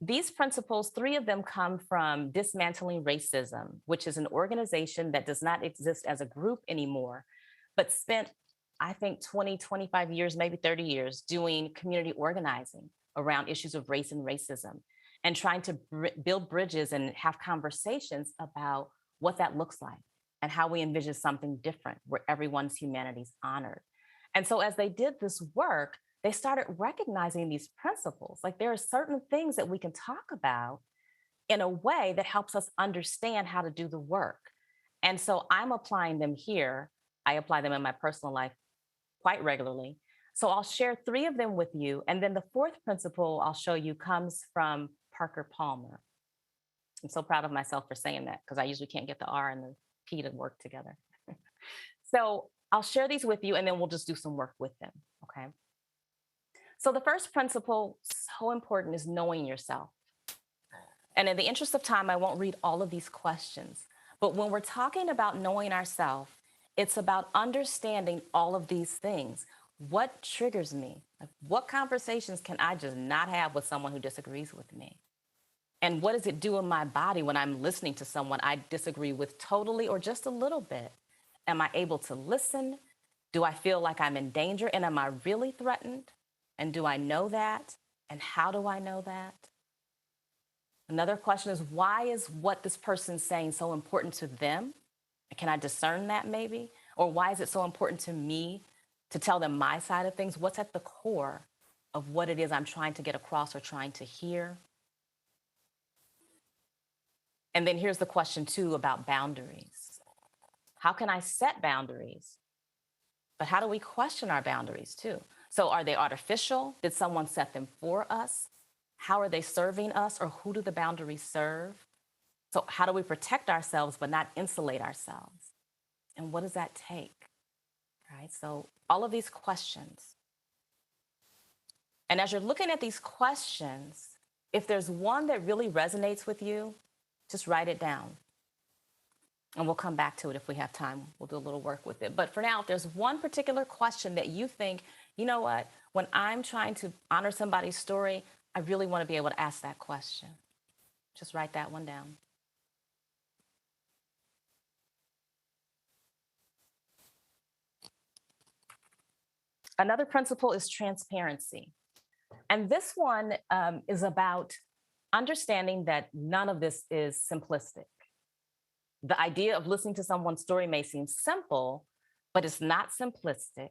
These principles, 3 of them come from Dismantling Racism, which is an organization that does not exist as a group anymore, but spent, I think, 20, 25 years, maybe 30 years doing community organizing around issues of race and racism, and trying to build bridges and have conversations about what that looks like and how we envision something different where everyone's humanity is honored. And so as they did this work, they started recognizing these principles. Like there are certain things that we can talk about in a way that helps us understand how to do the work. And so I'm applying them here. I apply them in my personal life quite regularly. So I'll share 3 of them with you. And then the 4th principle I'll show you comes from Parker Palmer. I'm so proud of myself for saying that, because I usually can't get the R and the P to work together. So I'll share these with you, and then we'll just do some work with them, okay? So the first principle, so important, is knowing yourself. And in the interest of time, I won't read all of these questions. But when we're talking about knowing ourselves, it's about understanding all of these things. What triggers me? Like, what conversations can I just not have with someone who disagrees with me? And what does it do in my body when I'm listening to someone I disagree with totally or just a little bit? Am I able to listen? Do I feel like I'm in danger? And am I really threatened? And do I know that? And how do I know that? Another question is, why is what this person's saying so important to them? Can I discern that maybe? Or why is it so important to me to tell them my side of things? What's at the core of what it is I'm trying to get across or trying to hear? And then here's the question too about boundaries. How can I set boundaries? But how do we question our boundaries too? So are they artificial? Did someone set them for us? How are they serving us, or who do the boundaries serve? So how do we protect ourselves but not insulate ourselves? And what does that take? Right? So all of these questions. And as you're looking at these questions, if there's one that really resonates with you, just write it down. And we'll come back to it if we have time. We'll do a little work with it. But for now, if there's one particular question that you think, you know what, when I'm trying to honor somebody's story, I really want to be able to ask that question. Just write that one down. Another principle is transparency. And this one is about understanding that none of this is simplistic. The idea of listening to someone's story may seem simple, but it's not simplistic.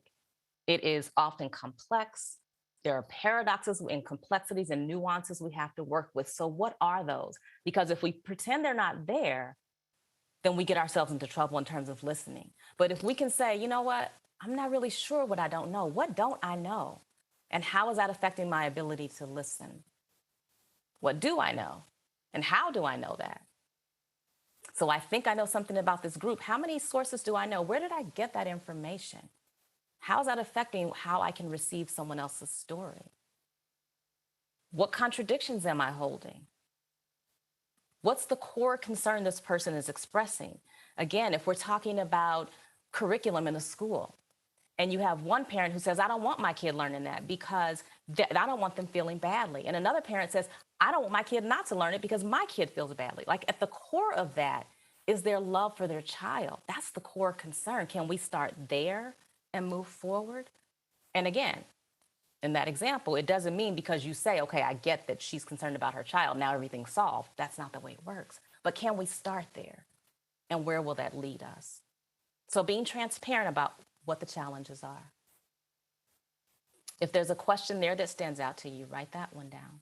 It is often complex. There are paradoxes and complexities and nuances we have to work with. So what are those? Because if we pretend they're not there, then we get ourselves into trouble in terms of listening. But if we can say, you know what, I'm not really sure what I don't know. What don't I know? And how is that affecting my ability to listen? What do I know? And how do I know that? So I think I know something about this group. How many sources do I know? Where did I get that information? How is that affecting how I can receive someone else's story? What contradictions am I holding? What's the core concern this person is expressing? Again, if we're talking about curriculum in a school, and you have one parent who says, I don't want my kid learning that because I don't want them feeling badly. And another parent says, I don't want my kid not to learn it because my kid feels badly. Like, at the core of that is their love for their child. That's the core concern. Can we start there and move forward? And again, in that example, it doesn't mean because you say, okay, I get that she's concerned about her child, now everything's solved. That's not the way it works. But can we start there? And where will that lead us? So being transparent about what the challenges are. If there's a question there that stands out to you, write that one down.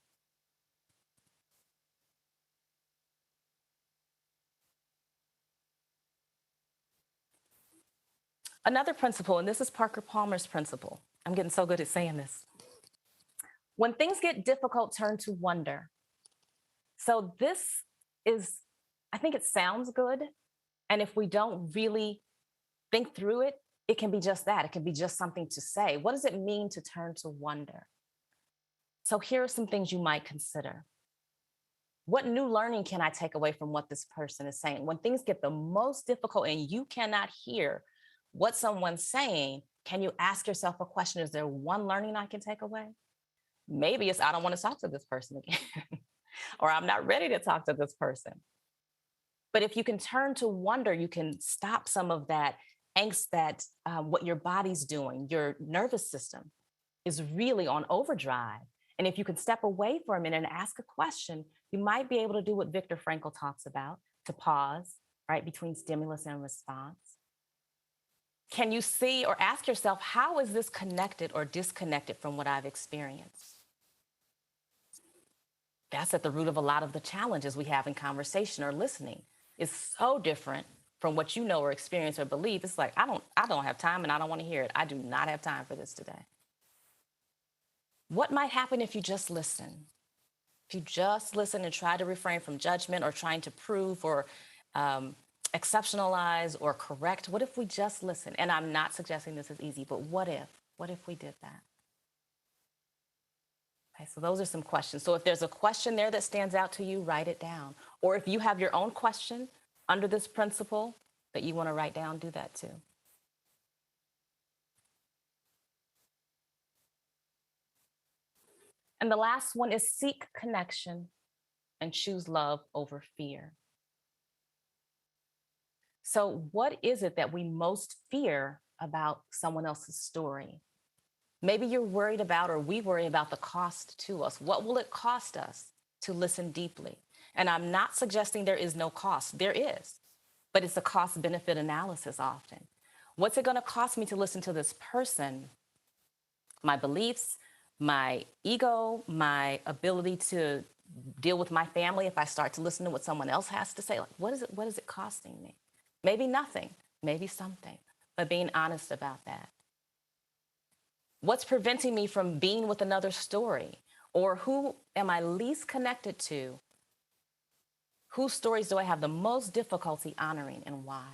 Another principle, and this is Parker Palmer's principle. I'm getting so good at saying this. When things get difficult, turn to wonder. So this is, I think it sounds good. And if we don't really think through it, it can be just that. It can be just something to say. What does it mean to turn to wonder? So here are some things you might consider. What new learning can I take away from what this person is saying? When things get the most difficult and you cannot hear what someone's saying, can you ask yourself a question? Is there one learning I can take away? Maybe it's, I don't want to talk to this person again, or I'm not ready to talk to this person. But if you can turn to wonder, you can stop some of that angst that what your body's doing. Your nervous system is really on overdrive. And if you can step away for a minute and ask a question, you might be able to do what Viktor Frankl talks about, to pause, right, between stimulus and response. Can you see or ask yourself, how is this connected or disconnected from what I've experienced? That's at the root of a lot of the challenges we have in conversation or listening. It's so different from what you know or experience or believe. It's like, I don't have time and I don't want to hear it. I do not have time for this today. What might happen if you just listen? If you just listen and try to refrain from judgment or trying to prove or exceptionalize or correct, what if we just listen? And I'm not suggesting this is easy, but what if we did that? Okay, so those are some questions. So if there's a question there that stands out to you, write it down. Or if you have your own question under this principle that you want to write down, do that too. And the last one is seek connection and choose love over fear. So what is it that we most fear about someone else's story? Maybe you're worried about, or we worry about, the cost to us. What will it cost us to listen deeply? And I'm not suggesting there is no cost. There is, but it's a cost-benefit analysis often. What's it going to cost me to listen to this person? My beliefs, my ego, my ability to deal with my family if I start to listen to what someone else has to say. Like, what is it costing me? Maybe nothing, maybe something, but being honest about that. What's preventing me from being with another story? Or who am I least connected to? Whose stories do I have the most difficulty honoring, and why?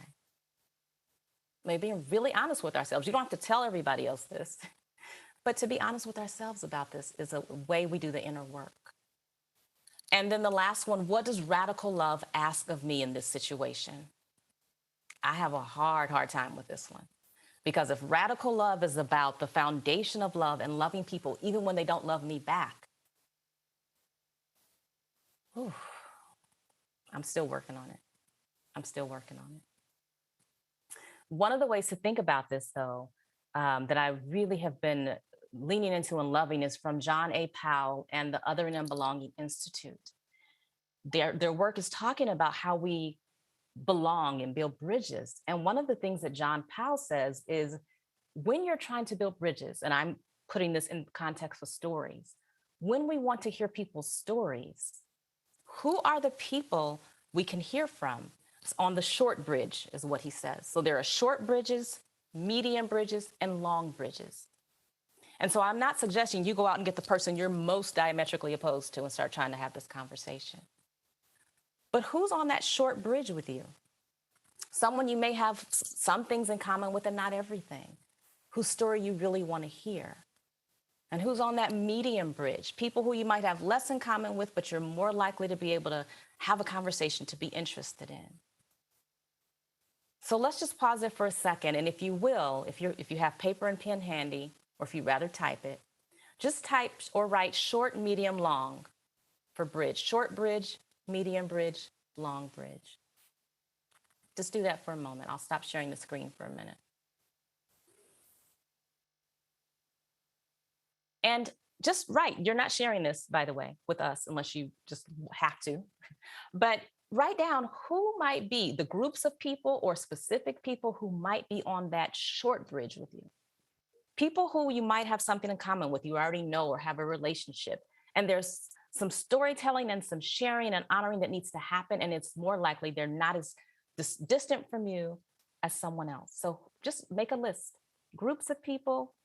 Maybe being really honest with ourselves. You don't have to tell everybody else this, but to be honest with ourselves about this is a way we do the inner work. And then the last one, what does radical love ask of me in this situation? I have a hard time with this one. Because if radical love is about the foundation of love and loving people even when they don't love me back, I'm still working on it. I'm still working on it. One of the ways to think about this, though, that I really have been leaning into and loving is from John A. Powell and the Othering and Belonging Institute. Their work is talking about how we belong and build bridges. And one of the things that John Powell says is, when you're trying to build bridges, and I'm putting this in context of stories, when we want to hear people's stories, who are the people we can hear from? It's on the short bridge, is what he says. So there are short bridges, medium bridges, and long bridges. And so I'm not suggesting you go out and get the person you're most diametrically opposed to and start trying to have this conversation. But who's on that short bridge with you? Someone you may have some things in common with and not everything. Whose story you really want to hear. And who's on that medium bridge? People who you might have less in common with, but you're more likely to be able to have a conversation, to be interested in. So let's just pause it for a second. And if you will, if you have paper and pen handy, or if you'd rather type it, just type or write short, medium, long for bridge. Short bridge, medium bridge, long bridge. Just do that for a moment. I'll stop sharing the screen for a minute. And just write. You're not sharing this, by the way, with us unless you just have to. But write down who might be the groups of people or specific people who might be on that short bridge with you. People who you might have something in common with, you already know or have a relationship. And there's some storytelling and some sharing and honoring that needs to happen. And it's more likely they're not as distant from you as someone else. So just make a list. Groups of people,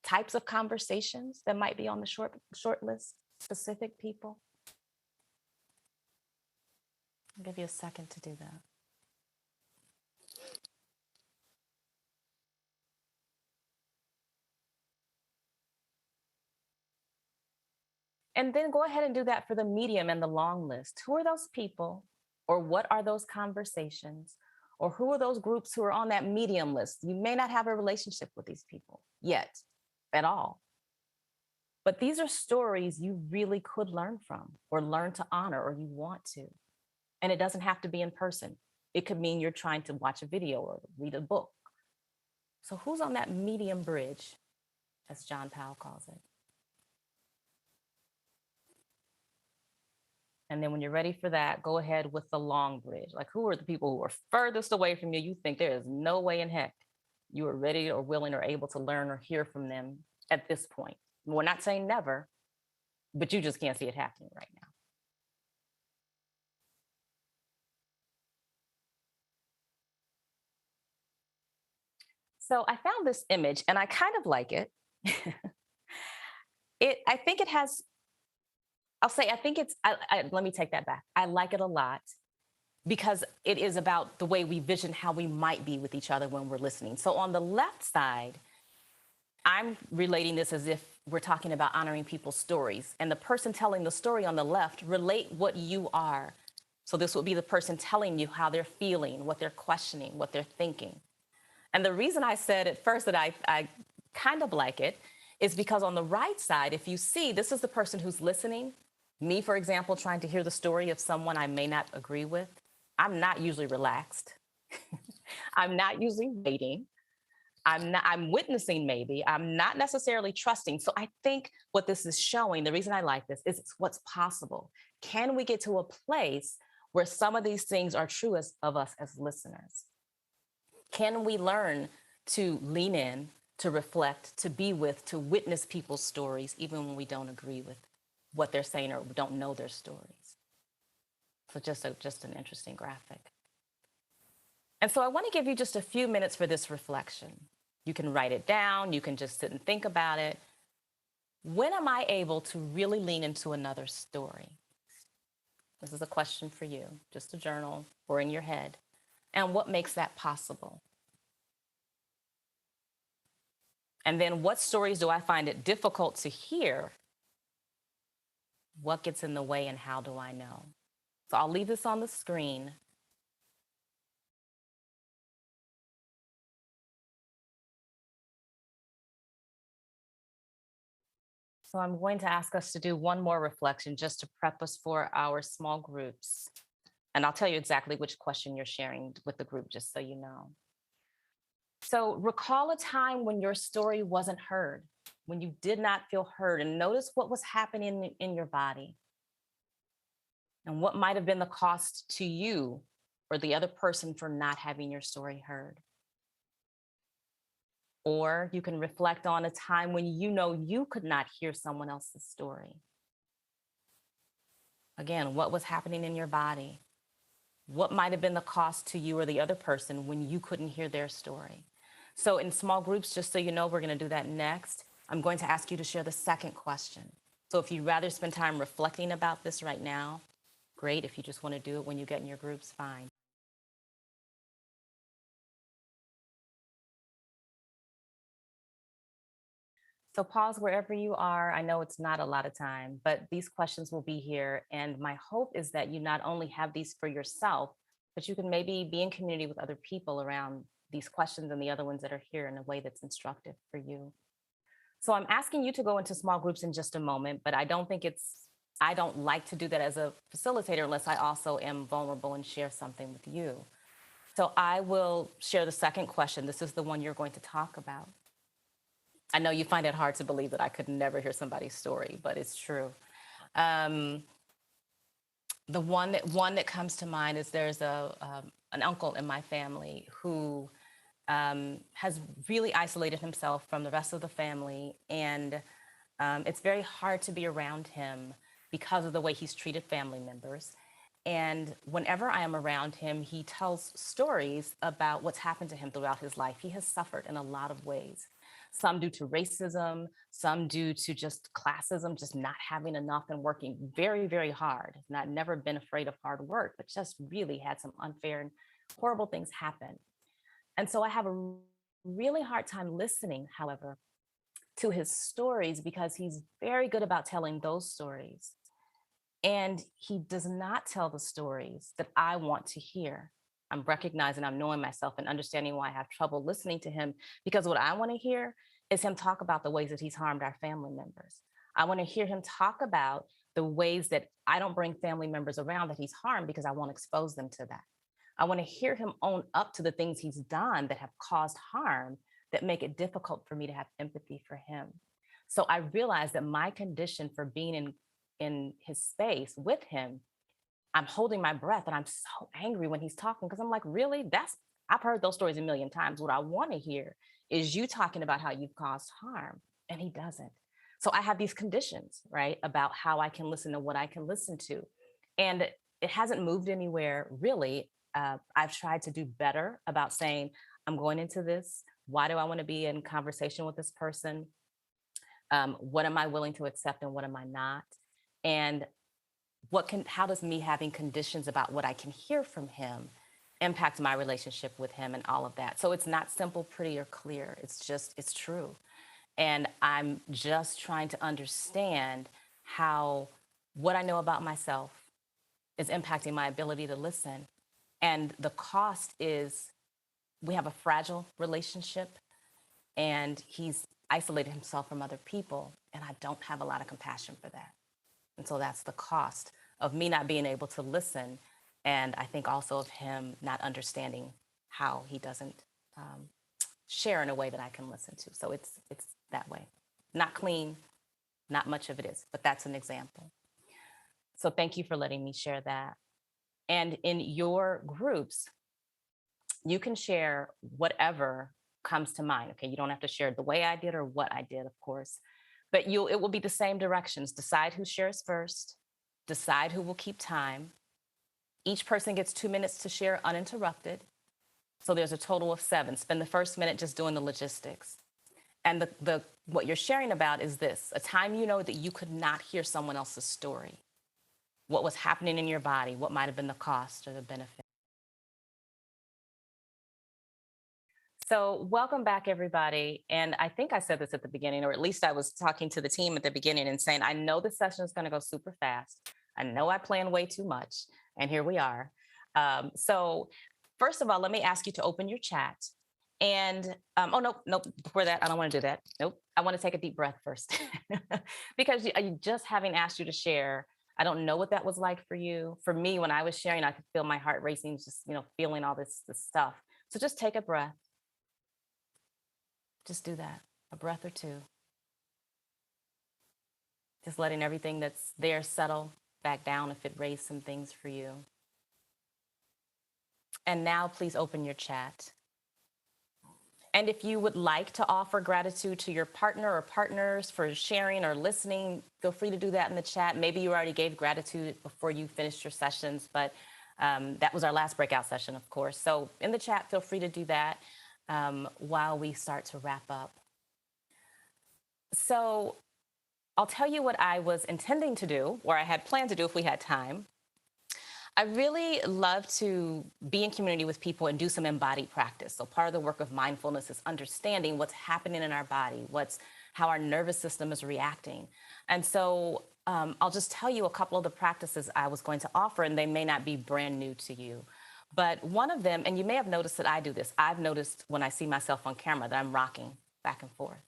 types of conversations that might be on the short list, specific people. I'll give you a second to do that. And then go ahead and do that for the medium and the long list. Who are those people, or what are those conversations, or who are those groups who are on that medium list? You may not have a relationship with these people yet at all. But these are stories you really could learn from, or learn to honor, or you want to. And it doesn't have to be in person. It could mean you're trying to watch a video or read a book. So who's on that medium bridge, as John Powell calls it? And then when you're ready for that, go ahead with the long bridge. Like, who are the people who are furthest away from you? You think there is no way in heck you are ready or willing or able to learn or hear from them at this point. We're not saying never, but you just can't see it happening right now. So I found this image and I kind of like it. I think it has, let me take that back. I like it a lot because it is about the way we vision how we might be with each other when we're listening. So on the left side, I'm relating this as if we're talking about honoring people's stories, and the person telling the story on the left relate what you are. So this will be the person telling you how they're feeling, what they're questioning, what they're thinking. And the reason I said at first that I kind of like it is because on the right side, if you see, this is the person who's listening. Me, for example, trying to hear the story of someone I may not agree with. I'm not usually relaxed. I'm not usually waiting. I'm witnessing maybe. I'm not necessarily trusting. So I think what this is showing, the reason I like this is it's what's possible. Can we get to a place where some of these things are true of us as listeners? Can we learn to lean in, to reflect, to be with, to witness people's stories, even when we don't agree with what they're saying or don't know their stories? So just an interesting graphic. And so I want to give you just a few minutes for this reflection. You can write it down. You can just sit and think about it. When am I able to really lean into another story? This is a question for you, just a journal or in your head. And what makes that possible? And then what stories do I find it difficult to hear? What gets in the way and how do I know? So I'll leave this on the screen. So I'm going to ask us to do one more reflection just to prep us for our small groups. And I'll tell you exactly which question you're sharing with the group, just so you know. So recall a time when your story wasn't heard, when you did not feel heard, and notice what was happening in your body and what might have been the cost to you or the other person for not having your story heard. Or you can reflect on a time when you know you could not hear someone else's story. Again, what was happening in your body? What might have been the cost to you or the other person when you couldn't hear their story? So in small groups, just so you know, we're going to do that next. I'm going to ask you to share the second question. So if you'd rather spend time reflecting about this right now, great. If you just want to do it when you get in your groups, fine. So pause wherever you are. I know it's not a lot of time, but these questions will be here. And my hope is that you not only have these for yourself, but you can maybe be in community with other people around these questions and the other ones that are here in a way that's instructive for you. So I'm asking you to go into small groups in just a moment, but I don't like to do that as a facilitator unless I also am vulnerable and share something with you. So I will share the second question. This is the one you're going to talk about. I know you find it hard to believe that I could never hear somebody's story, but it's true. The one that comes to mind is there's an uncle in my family who has really isolated himself from the rest of the family, and it's very hard to be around him because of the way he's treated family members. And whenever I am around him, he tells stories about what's happened to him throughout his life. He has suffered in a lot of ways, some due to racism, some due to just classism, just not having enough and working very, very hard. Not never been afraid of hard work, but just really had some unfair and horrible things happen. And so I have a really hard time listening, however, to his stories because he's very good about telling those stories. And he does not tell the stories that I want to hear. I'm recognizing, I'm knowing myself and understanding why I have trouble listening to him, because what I want to hear is him talk about the ways that he's harmed our family members. I want to hear him talk about the ways that I don't bring family members around that he's harmed because I won't expose them to that. I want to hear him own up to the things he's done that have caused harm that make it difficult for me to have empathy for him. So I realized that my condition for being in his space with him, I'm holding my breath and I'm so angry when he's talking because I'm like, really? I've heard those stories a million times. What I want to hear is you talking about how you've caused harm, and he doesn't. So I have these conditions, right, about how I can listen to what I can listen to. And it hasn't moved anywhere really. I've tried to do better about saying, I'm going into this. Why do I want to be in conversation with this person? What am I willing to accept and what am I not? And how does me having conditions about what I can hear from him impact my relationship with him and all of that? So it's not simple, pretty, or clear. It's true. And I'm just trying to understand how what I know about myself is impacting my ability to listen. And the cost is we have a fragile relationship, and isolated himself from other people. And I don't have a lot of compassion for that. And so that's the cost of me not being able to listen. And I think also of him not understanding how he doesn't share in a way that I can listen to. So it's that way. Not clean, not much of it is, but that's an example. So thank you for letting me share that. And in your groups, you can share whatever comes to mind. Okay, you don't have to share the way I did or what I did, of course, but it will be the same directions. Decide who shares first, decide who will keep time. Each person gets 2 minutes to share uninterrupted. So there's a total of 7. Spend the first minute just doing the logistics. And what you're sharing about is this: a time you know that you could not hear someone else's story. What was happening in your body, what might have been the cost or the benefit. So welcome back, everybody. And I think I said this at the beginning, or at least I was talking to the team at the beginning and saying, I know the session is going to go super fast. I know I plan way too much. And here we are. So first of all, let me ask you to open your chat. And, nope, before that, I don't want to do that. Nope, I want to take a deep breath first. Because just having asked you to share, I don't know what that was like for you. For me, when I was sharing, I could feel my heart racing, just, feeling all this stuff. So just take a breath. Just do that, a breath or two. Just letting everything that's there settle back down if it raised some things for you. And now please open your chat. And if you would like to offer gratitude to your partner or partners for sharing or listening, feel free to do that in the chat. Maybe you already gave gratitude before you finished your sessions, but that was our last breakout session, of course. So in the chat, feel free to do that while we start to wrap up. So I'll tell you what I was intending to do, or I had planned to do if we had time. I really love to be in community with people and do some embodied practice. So part of the work of mindfulness is understanding what's happening in our body, how our nervous system is reacting. And so I'll just tell you a couple of the practices I was going to offer, and they may not be brand new to you. But one of them, and you may have noticed that I do this, I've noticed when I see myself on camera that I'm rocking back and forth.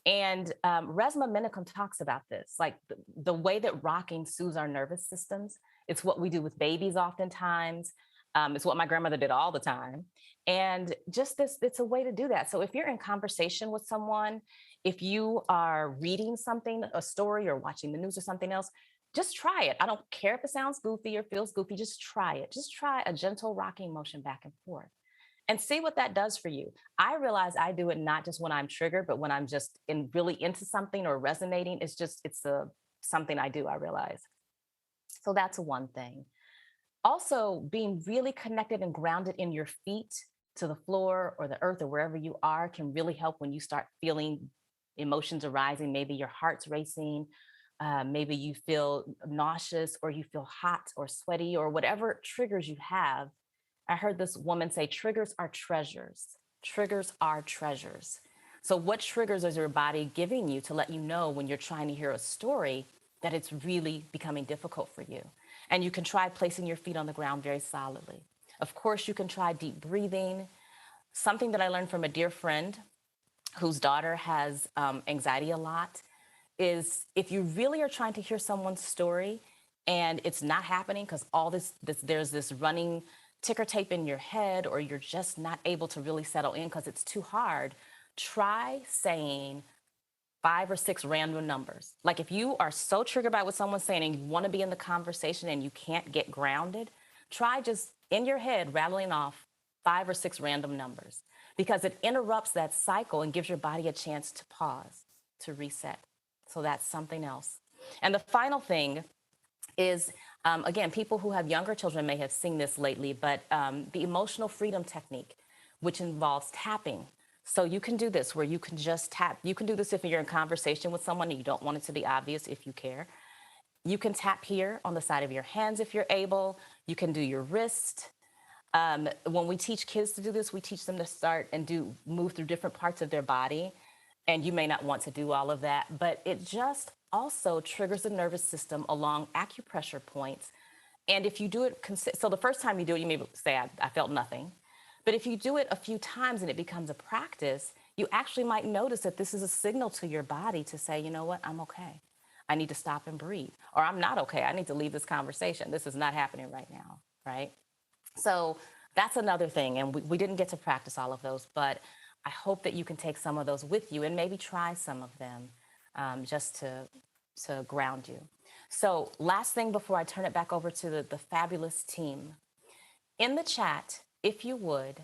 And Resmaa Menakem talks about this, like the way that rocking soothes our nervous systems. It's what we do with babies oftentimes. It's what my grandmother did all the time. And just it's a way to do that. So if you're in conversation with someone, if you are reading something, a story or watching the news or something else, just try it. I don't care if it sounds goofy or feels goofy, just try it. Just try a gentle rocking motion back and forth and see what that does for you. I realize I do it not just when I'm triggered, but when I'm just really into something or resonating. It's something I do, I realize. So that's one thing. Also, being really connected and grounded in your feet to the floor or the earth or wherever you are can really help when you start feeling emotions arising. Maybe your heart's racing. Maybe you feel nauseous or you feel hot or sweaty or whatever triggers you have. I heard this woman say, triggers are treasures. Triggers are treasures. So what triggers is your body giving you to let you know when you're trying to hear a story that it's really becoming difficult for you? And you can try placing your feet on the ground very solidly. Of course, you can try deep breathing. Something that I learned from a dear friend whose daughter has anxiety a lot is if you really are trying to hear someone's story and it's not happening because there's this running ticker tape in your head, or you're just not able to really settle in because it's too hard, try saying 5 or 6 random numbers. Like if you are so triggered by what someone's saying and you want to be in the conversation and you can't get grounded, try just in your head rattling off 5 or 6 random numbers, because it interrupts that cycle and gives your body a chance to pause, to reset. So that's something else. And the final thing is, again, people who have younger children may have seen this lately, but the emotional freedom technique, which involves tapping. So you can do this where you can just tap. You can do this if you're in conversation with someone and you don't want it to be obvious if you care. You can tap here on the side of your hands if you're able. You can do your wrist. When we teach kids to do this, we teach them to start and move through different parts of their body. And you may not want to do all of that, but it just also triggers the nervous system along acupressure points. And if you do it, so the first time you do it, you may say, I felt nothing. But if you do it a few times and it becomes a practice, you actually might notice that this is a signal to your body to say, you know what, I'm okay. I need to stop and breathe. Or I'm not okay. I need to leave this conversation. This is not happening right now, right? So that's another thing. And we didn't get to practice all of those, but I hope that you can take some of those with you and maybe try some of them just to ground you. So last thing before I turn it back over to the fabulous team. In the chat, if you would,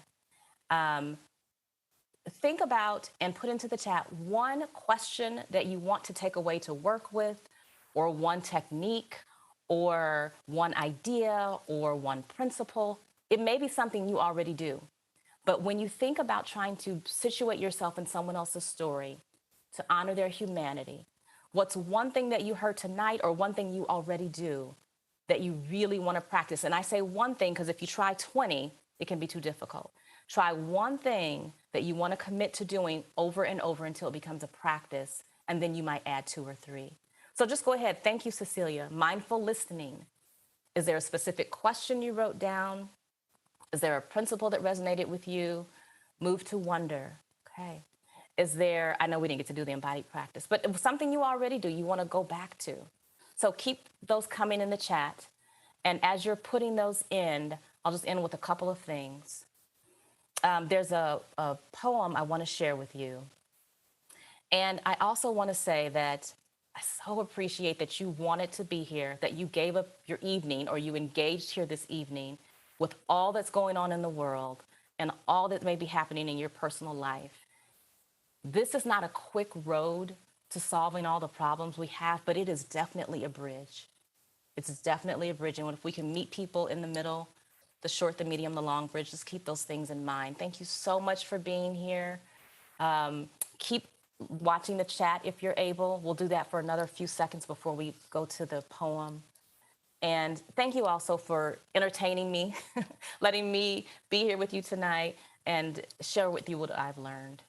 think about and put into the chat one question that you want to take away to work with, or one technique, or one idea, or one principle. It may be something you already do. But when you think about trying to situate yourself in someone else's story to honor their humanity, what's one thing that you heard tonight or one thing you already do that you really want to practice? And I say one thing because if you try 20, it can be too difficult. Try one thing that you want to commit to doing over and over until it becomes a practice, and then you might add 2 or 3. So just go ahead. Thank you, Cecilia. Mindful listening. Is there a specific question you wrote down? Is there a principle that resonated with you? Move to wonder. Okay. Is there, I know we didn't get to do the embodied practice, but it was something you already do, you want to go back to. So keep those coming in the chat. And as you're putting those in, I'll just end with a couple of things. There's a poem I want to share with you. And I also want to say that I so appreciate that you wanted to be here, that you gave up your evening or you engaged here this evening with all that's going on in the world and all that may be happening in your personal life. This is not a quick road to solving all the problems we have, but it is definitely a bridge. It's definitely a bridge. And if we can meet people in the middle, the short, the medium, the long bridge, just keep those things in mind. Thank you so much for being here. Keep watching the chat if you're able. We'll do that for another few seconds before we go to the poem. And thank you also for entertaining me, letting me be here with you tonight and share with you what I've learned.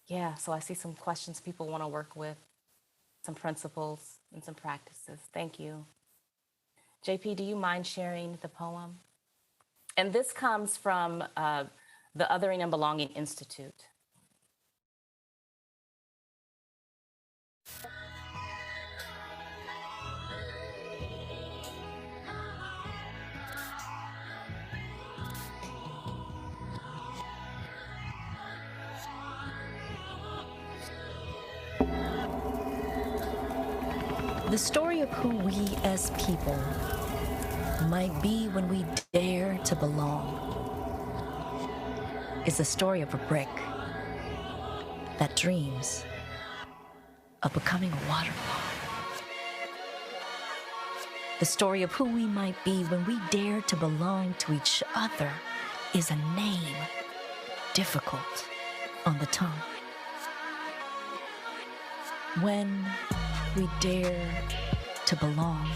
Yeah, so I see some questions people want to work with, some principles and some practices. Thank you. JP, do you mind sharing the poem? And this comes from the Othering and Belonging Institute. The story of who we as people might be when we dare to belong is the story of a brick that dreams of becoming a waterfall. The story of who we might be when we dare to belong to each other is a name difficult on the tongue. When we dare to belong,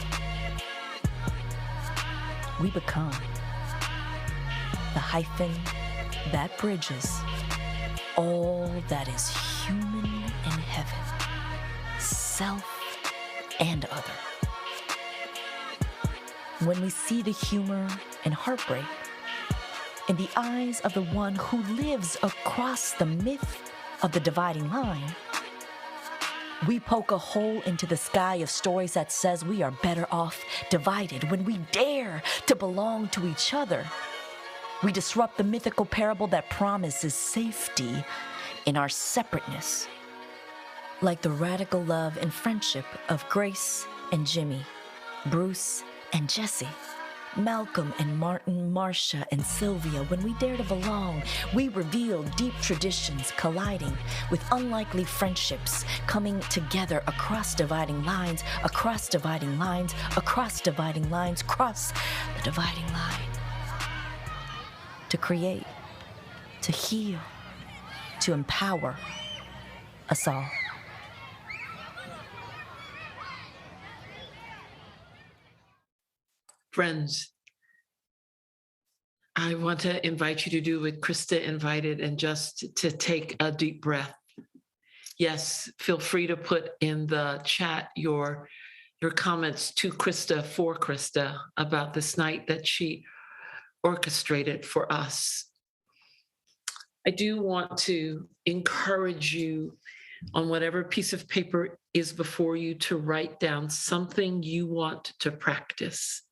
we become the hyphen that bridges all that is human in heaven, self and other. When we see the humor and heartbreak in the eyes of the one who lives across the myth of the dividing line, we poke a hole into the sky of stories that says we are better off divided. When we dare to belong to each other, we disrupt the mythical parable that promises safety in our separateness. Like the radical love and friendship of Grace and Jimmy, Bruce and Jesse, Malcolm and Martin, Marcia and Sylvia. When we dare to belong, we reveal deep traditions colliding with unlikely friendships, coming together across dividing lines, across dividing lines, across dividing lines, cross the dividing line. To create, to heal, to empower us all. Friends, I want to invite you to do what Krista invited and just to take a deep breath. Yes, feel free to put in the chat your comments to Krista, for Krista, about this night that she orchestrated for us. I do want to encourage you on whatever piece of paper is before you to write down something you want to practice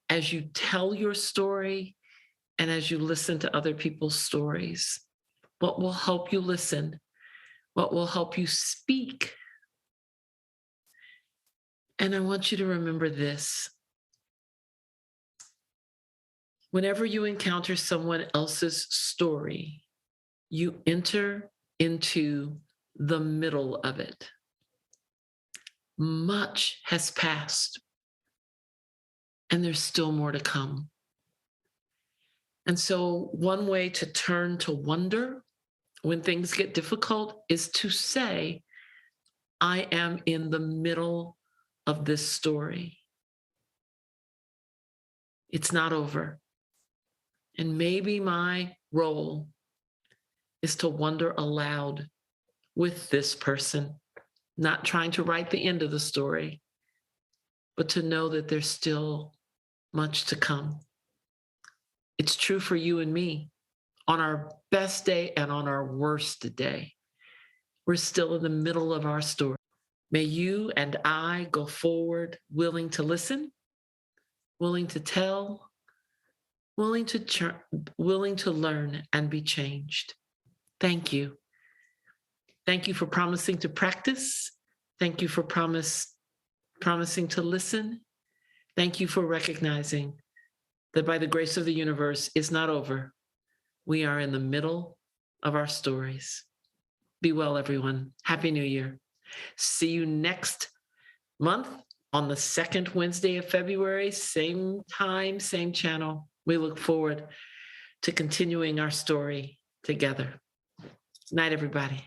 as you tell your story and as you listen to other people's stories. What will help you listen? What will help you speak? And I want you to remember this. Whenever you encounter someone else's story, you enter into the middle of it. Much has passed, and there's still more to come. And so, one way to turn to wonder when things get difficult is to say, I am in the middle of this story. It's not over. And maybe my role is to wonder aloud with this person, not trying to write the end of the story, but to know that there's still much to come. It's true for you and me. On our best day and on our worst day, we're still in the middle of our story. May you and I go forward willing to listen, willing to tell, willing to learn and be changed. Thank you. Thank you for promising to practice. Thank you for promising to listen. Thank you for recognizing that by the grace of the universe, it's not over. We are in the middle of our stories. Be well, everyone. Happy New Year. See you next month on the second Wednesday of February, same time, same channel. We look forward to continuing our story together. Night, everybody.